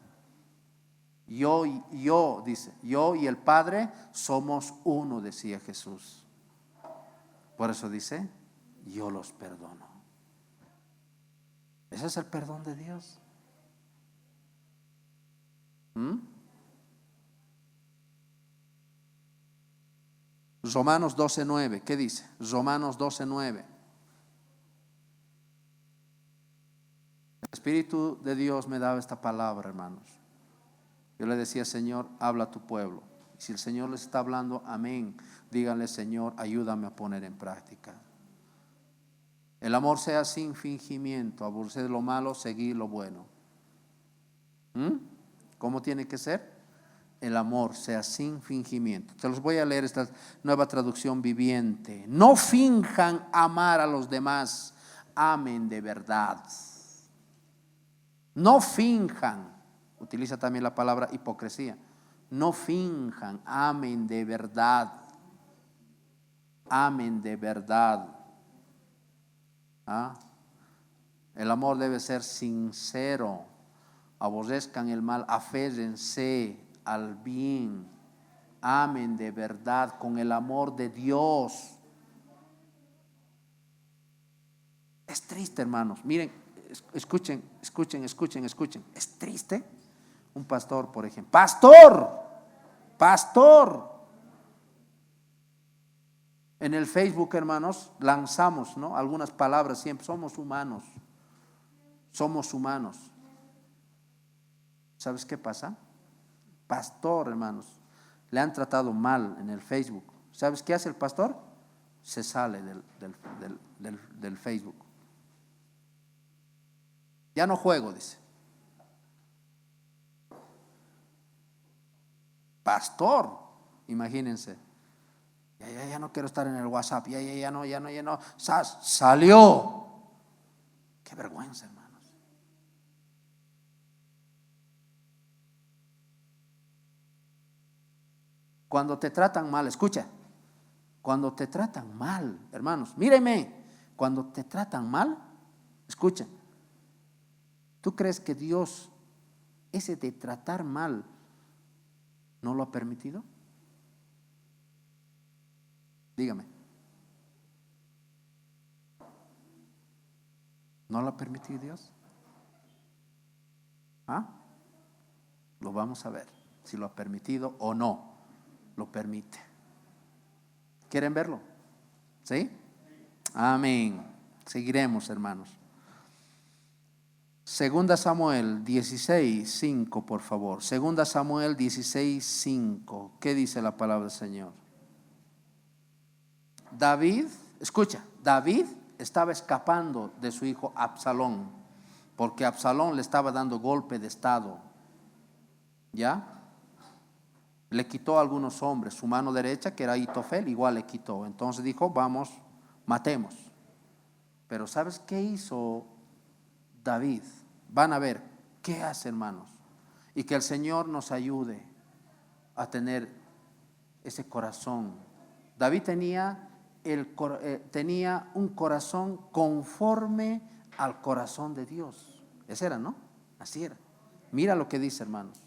Dice, yo y el Padre somos uno, decía Jesús. Por eso dice, yo los perdono. Ese es el perdón de Dios. Romanos 12:9. ¿Qué dice? Romanos 12:9. El Espíritu de Dios me daba esta palabra, hermanos. Yo le decía: Señor, habla a tu pueblo. Y si el Señor les está hablando, amén. Díganle: Señor, ayúdame a poner en práctica. El amor sea sin fingimiento. Aborrecer lo malo, seguir lo bueno. ¿Cómo tiene que ser? El amor sea sin fingimiento. Se los voy a leer esta nueva traducción viviente. No finjan amar a los demás. amen de verdad. No finjan, utiliza también la palabra hipocresía. No finjan, amen de verdad. Amen de verdad. ¿Ah? El amor debe ser sincero. Aborrezcan el mal, aférrense al bien. Amen de verdad con el amor de Dios. Es triste, hermanos. Miren, escuchen. Es triste un pastor, por ejemplo. Pastor. En el Facebook, hermanos, lanzamos, ¿no?, algunas palabras siempre. Somos humanos. ¿Sabes qué pasa? Pastor, hermanos, le han tratado mal en el Facebook. ¿Sabes qué hace el pastor? Se sale del Facebook. Ya no juego, dice. Pastor, imagínense. Ya no quiero estar en el WhatsApp. Ya no. Salió. Qué vergüenza, hermanos. Cuando te tratan mal, escucha. Cuando te tratan mal, hermanos, míreme. Cuando te tratan mal, escucha. ¿Tú crees que Dios, ese de tratar mal, no lo ha permitido? Dígame. ¿No lo ha permitido Dios? ¿Ah? Lo vamos a ver, si lo ha permitido o no lo permite. ¿Quieren verlo? ¿Sí? Amén. Seguiremos, hermanos. Segunda Samuel 16:5, por favor. Segunda Samuel 16:5. ¿Qué dice la palabra del Señor? David, escucha, David estaba escapando de su hijo Absalón, porque Absalón le estaba dando golpe de estado. ¿Ya? Le quitó a algunos hombres, su mano derecha, que era Ahitofel, igual le quitó. Entonces dijo, vamos, matemos. Pero ¿sabes qué hizo David? Van a ver qué hace, hermanos. Y que el Señor nos ayude a tener ese corazón. David tenía un corazón conforme al corazón de Dios. Ese era, ¿no? Así era. Mira lo que dice, hermanos.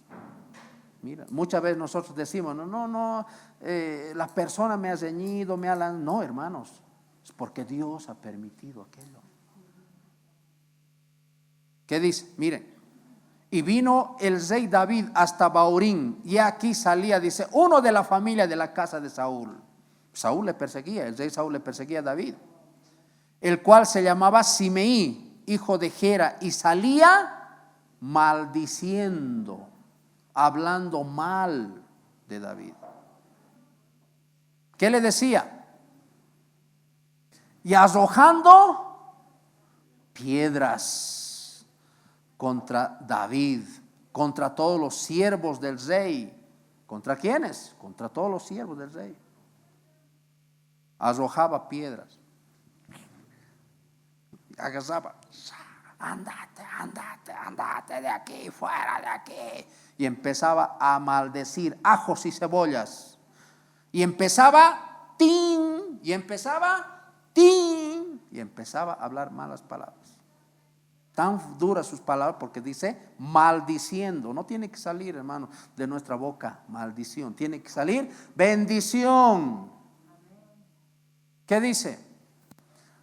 Mira, muchas veces nosotros decimos, no, la persona me ha ceñido, me ha lanzado. No, hermanos, es porque Dios ha permitido aquello. ¿Qué dice? Miren, y vino el rey David hasta Baurín, y aquí salía, dice, uno de la familia de la casa de Saúl. Saúl le perseguía, el rey Saúl le perseguía a David, el cual se llamaba Simeí, hijo de Gera, y salía maldiciendo, hablando mal de David. ¿Qué le decía? Y arrojando piedras contra David, contra todos los siervos del rey. ¿Contra quiénes? Contra todos los siervos del rey. Arrojaba piedras. Agarraba. Andate de aquí, fuera de aquí. Y empezaba a maldecir ajos y cebollas. Y empezaba tin, y empezaba tin, y empezaba a hablar malas palabras. Tan duras sus palabras porque dice maldiciendo. No tiene que salir, hermano, de nuestra boca maldición. Tiene que salir bendición. ¿Qué dice?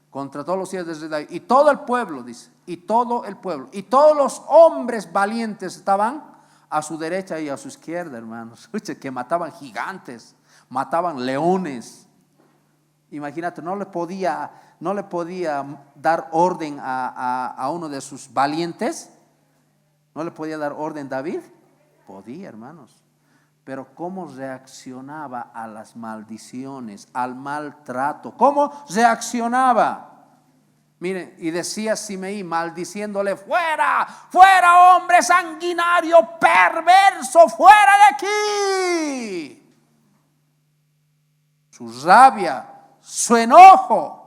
Contra todos los siervos de David. Y todo el pueblo, dice. Y todo el pueblo. Y todos los hombres valientes estaban a su derecha y a su izquierda, hermanos. Escuche, que mataban gigantes, mataban leones. Imagínate, no le podía dar orden a uno de sus valientes. ¿No le podía dar orden David? Podía, hermanos. Pero ¿cómo reaccionaba a las maldiciones, al maltrato? ¿Cómo reaccionaba? Miren, y decía Simeí maldiciéndole, fuera, fuera hombre sanguinario, perverso, fuera de aquí. Su rabia, su enojo.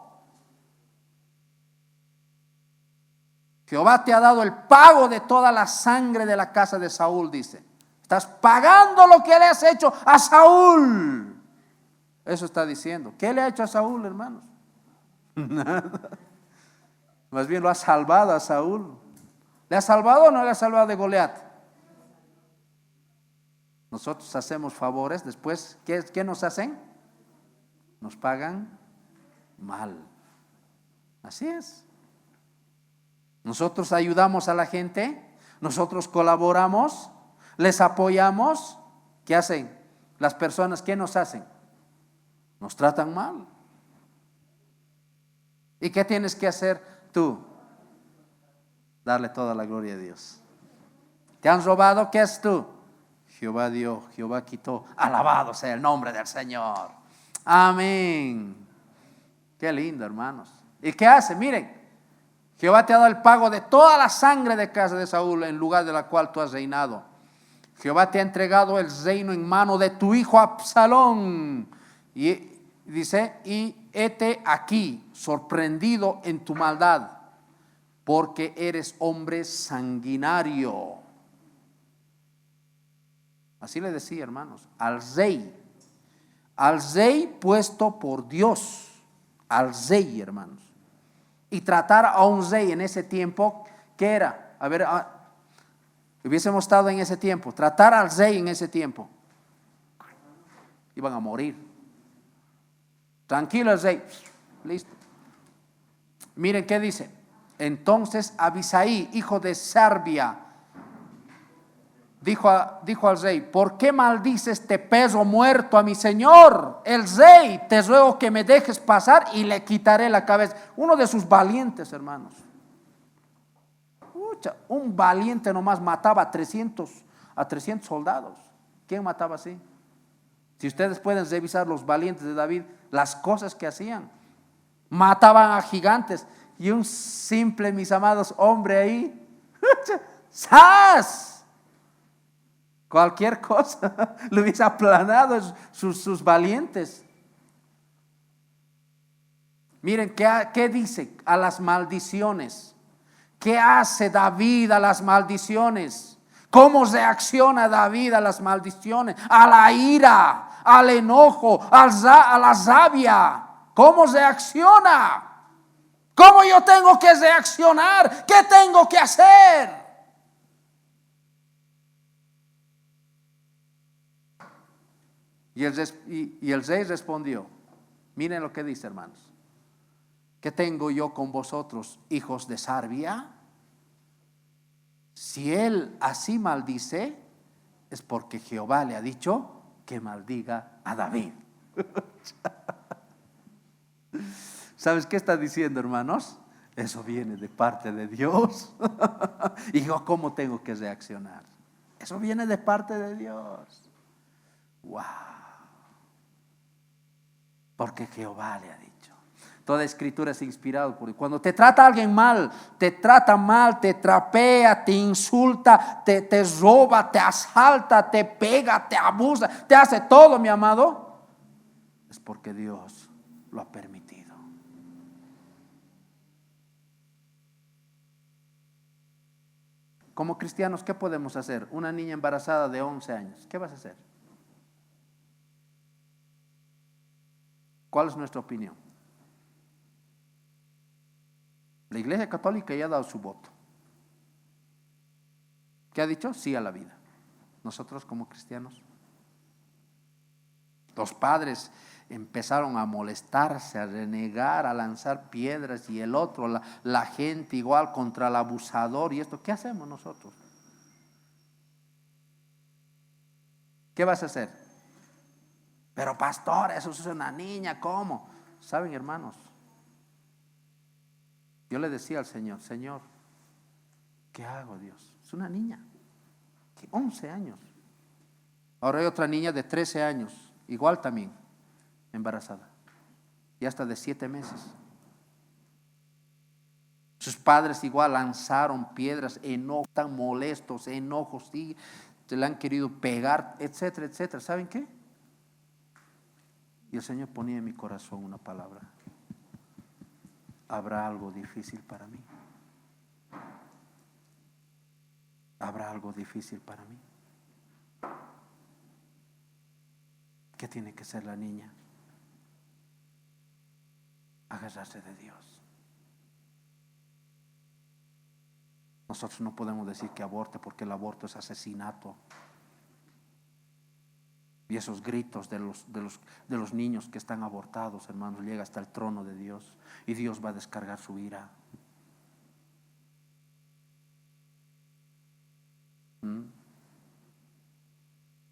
Jehová te ha dado el pago de toda la sangre de la casa de Saúl, dice. Estás pagando lo que le has hecho a Saúl. Eso está diciendo. ¿Qué le ha hecho a Saúl, hermanos? Nada. Más bien lo ha salvado a Saúl. ¿Le ha salvado o no le ha salvado de Goliat? Nosotros hacemos favores, después, ¿qué nos hacen? Nos pagan mal. Así es. Nosotros ayudamos a la gente, nosotros colaboramos, les apoyamos. ¿Qué hacen? Las personas, ¿qué nos hacen? Nos tratan mal. ¿Y qué tienes que hacer tú? Darle toda la gloria a Dios. ¿Te han robado? ¿Qué haces tú? Jehová dio, Jehová quitó. Alabado sea el nombre del Señor. Amén. Qué lindo, hermanos. ¿Y qué hace? Miren, Jehová te ha dado el pago de toda la sangre de casa de Saúl, en lugar de la cual tú has reinado. Jehová te ha entregado el reino en mano de tu hijo Absalón. Y dice, y hete aquí, sorprendido en tu maldad, porque eres hombre sanguinario. Así le decía, hermanos, al rey puesto por Dios, al rey, hermanos. Y tratar a un rey en ese tiempo, ¿qué era? A ver, hubiésemos estado en ese tiempo, tratar al rey en ese tiempo, iban a morir. Tranquilo el rey, listo. Miren qué dice. Entonces Abisaí, hijo de Sarbia, dijo al rey: ¿por qué maldices este perro muerto a mi señor el rey? Te ruego que me dejes pasar y le quitaré la cabeza. Uno de sus valientes, hermanos. Un valiente nomás mataba a 300 soldados. ¿Quién mataba así? Si ustedes pueden revisar los valientes de David, las cosas que hacían. Mataban a gigantes. Y un simple, mis amados, hombre ahí, ¡zas! Cualquier cosa lo hubiese aplanado sus valientes. Miren, ¿qué dice a las maldiciones? ¿Qué hace David a las maldiciones? ¿Cómo reacciona David a las maldiciones? A la ira, al enojo, a la rabia. ¿Cómo reacciona? ¿Cómo yo tengo que reaccionar? ¿Qué tengo que hacer? Y el rey respondió, miren lo que dice, hermanos. ¿Qué tengo yo con vosotros, hijos de Sarbia? Si él así maldice, es porque Jehová le ha dicho que maldiga a David. ¿Sabes qué está diciendo, hermanos? Eso viene de parte de Dios. Y yo, ¿cómo tengo que reaccionar? Eso viene de parte de Dios. Wow. Porque Jehová le ha dicho. Toda escritura es inspirada por Dios. Cuando te trata alguien mal, te trata mal, te trapea, te insulta, te roba, te asalta, te pega, te abusa, te hace todo, mi amado, es porque Dios lo ha permitido. Como cristianos, ¿qué podemos hacer? Una niña embarazada de 11 años, ¿qué vas a hacer? ¿Cuál es nuestra opinión? La Iglesia Católica ya ha dado su voto. ¿Qué ha dicho? Sí a la vida. Nosotros como cristianos, los padres empezaron a molestarse, a renegar, a lanzar piedras, y el otro, la gente igual contra el abusador. ¿Y esto qué hacemos nosotros? ¿Qué vas a hacer? Pero pastor, eso es una niña, ¿cómo? ¿Saben, hermanos? Yo le decía al Señor, Señor, ¿qué hago, Dios? Es una niña, 11 años. Ahora hay otra niña de 13 años, igual también, embarazada, y hasta de 7 meses. Sus padres igual lanzaron piedras, tan molestos, enojos, y se le han querido pegar, etcétera, etcétera. ¿Saben qué? Y el Señor ponía en mi corazón una palabra: ¿habrá algo difícil para mí? ¿Habrá algo difícil para mí? ¿Qué tiene que ser la niña? Agarrarse de Dios. Nosotros no podemos decir que aborte, porque el aborto es asesinato. Y esos gritos de los niños que están abortados, hermanos, llega hasta el trono de Dios. Y Dios va a descargar su ira.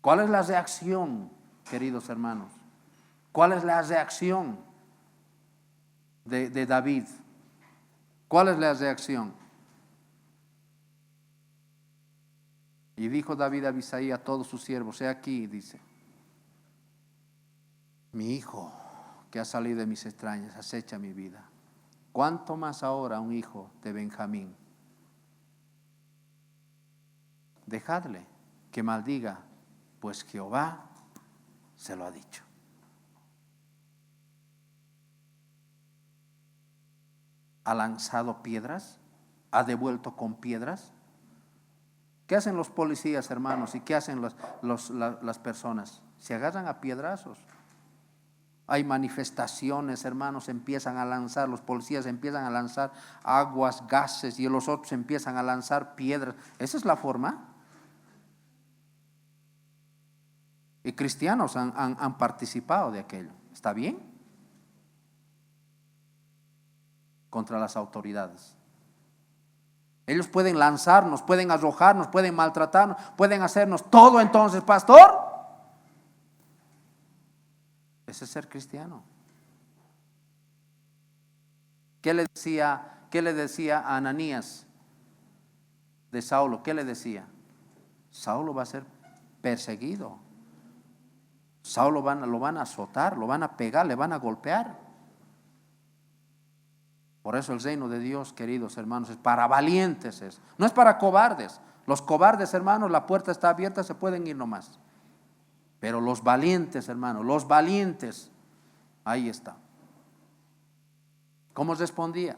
¿Cuál es la reacción, queridos hermanos? ¿Cuál es la reacción de David? ¿Cuál es la reacción? Y dijo David a Abisai, a todos sus siervos: he aquí, dice, mi hijo que ha salido de mis entrañas acecha mi vida. ¿Cuánto más ahora un hijo de Benjamín? Dejadle que maldiga, pues Jehová se lo ha dicho. ¿Ha lanzado piedras? ¿Ha devuelto con piedras? ¿Qué hacen los policías, hermanos? ¿Y qué hacen las personas? Se agarran a piedrazos. Hay manifestaciones, hermanos, empiezan a lanzar, los policías empiezan a lanzar aguas, gases, y los otros empiezan a lanzar piedras. Esa es la forma. Y cristianos han participado de aquello. ¿Está bien? Contra las autoridades. Ellos pueden lanzarnos, pueden arrojarnos, pueden maltratarnos, pueden hacernos todo. Entonces, pastor, ese es ser cristiano. ¿Qué le decía a Ananías de Saulo? ¿Qué le decía? Saulo va a ser perseguido. Saulo lo van a azotar, lo van a pegar, le van a golpear. Por eso el reino de Dios, queridos hermanos, es para valientes, no es para cobardes. Los cobardes, hermanos, la puerta está abierta, se pueden ir nomás. Pero los valientes, hermanos, los valientes, ahí está. ¿Cómo respondía?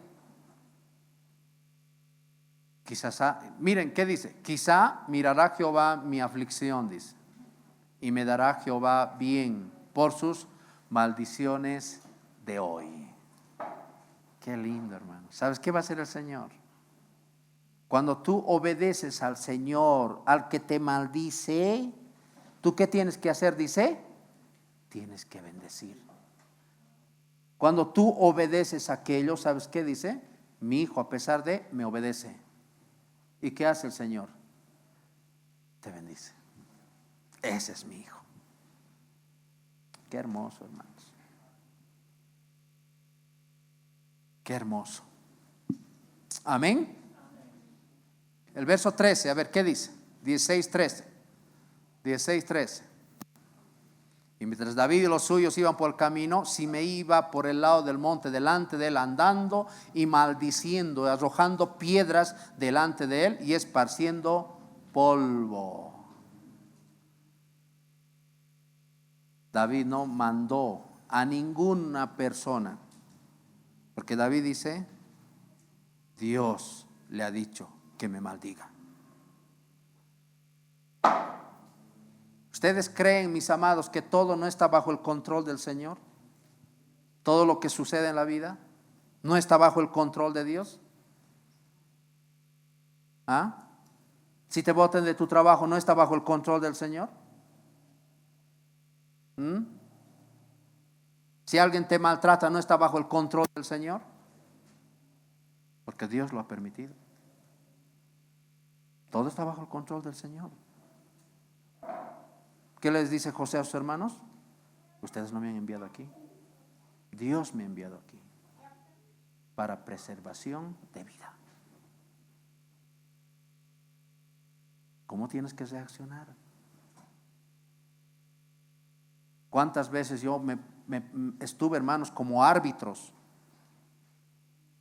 Quizás, miren, ¿qué dice? Quizá mirará Jehová mi aflicción, dice, y me dará Jehová bien por sus maldiciones de hoy. Qué lindo, hermano. ¿Sabes qué va a hacer el Señor? Cuando tú obedeces al Señor, al que te maldice, ¿tú qué tienes que hacer? Dice, tienes que bendecir. Cuando tú obedeces a aquello, ¿sabes qué dice? Mi hijo, a pesar de, me obedece. ¿Y qué hace el Señor? Te bendice. Ese es mi hijo. Qué hermoso, hermanos. Qué hermoso. Amén. El verso 13, a ver, ¿qué dice? 16:13. 16:13. Y mientras David y los suyos iban por el camino, Simei iba por el lado del monte delante de él, andando y maldiciendo, arrojando piedras delante de él y esparciendo polvo. David no mandó a ninguna persona, porque David dice, Dios le ha dicho que me maldiga. ¿Ustedes creen, mis amados, que todo no está bajo el control del Señor? ¿Todo lo que sucede en la vida no está bajo el control de Dios? ¿Ah? Si te botan de tu trabajo, ¿no está bajo el control del Señor? Si alguien te maltrata, ¿no está bajo el control del Señor? Porque Dios lo ha permitido. Todo está bajo el control del Señor. ¿Qué les dice José a sus hermanos? Ustedes no me han enviado aquí. Dios me ha enviado aquí para preservación de vida. ¿Cómo tienes que reaccionar? ¿Cuántas veces yo me estuve, hermanos, como árbitros?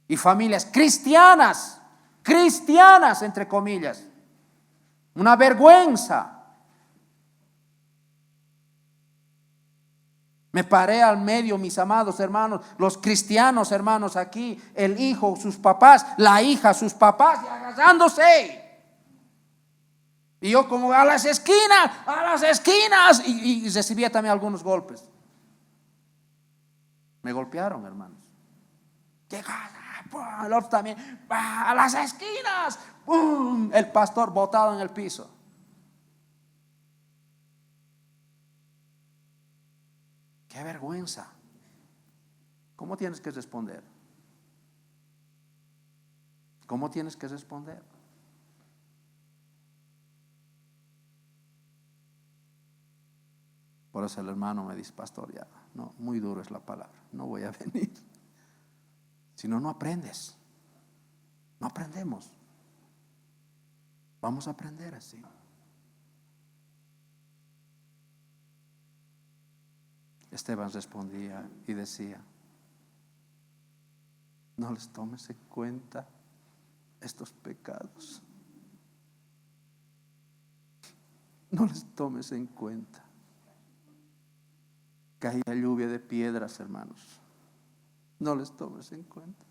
Y familias cristianas, entre comillas. Una vergüenza. Me paré al medio, mis amados hermanos, los cristianos, hermanos, aquí, el hijo, sus papás, la hija, sus papás, y agarrándose. Y yo como a las esquinas, a las esquinas. Y recibía también algunos golpes. Me golpearon, hermanos. Llegaba, el otro también, a las esquinas. ¡Pum! El pastor botado en el piso. Qué vergüenza. ¿Cómo tienes que responder? ¿Cómo tienes que responder? Por eso el hermano me dice, pastor, ya, no, muy duro es la palabra, no voy a venir. Si no, no aprendes. No aprendemos. Vamos a aprender así. Esteban respondía y decía, no les tomes en cuenta estos pecados. No les tomes en cuenta. Caía lluvia de piedras, hermanos. No les tomes en cuenta.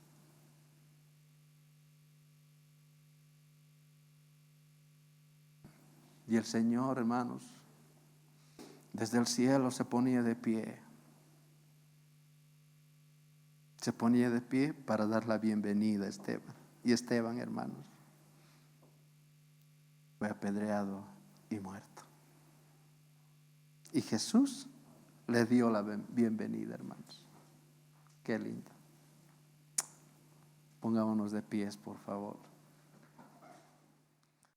Y el Señor, hermanos, desde el cielo se ponía de pie. Se ponía de pie para dar la bienvenida a Esteban. Y Esteban, hermanos, fue apedreado y muerto. Y Jesús le dio la bienvenida, hermanos. Qué lindo. Pongámonos de pies, por favor.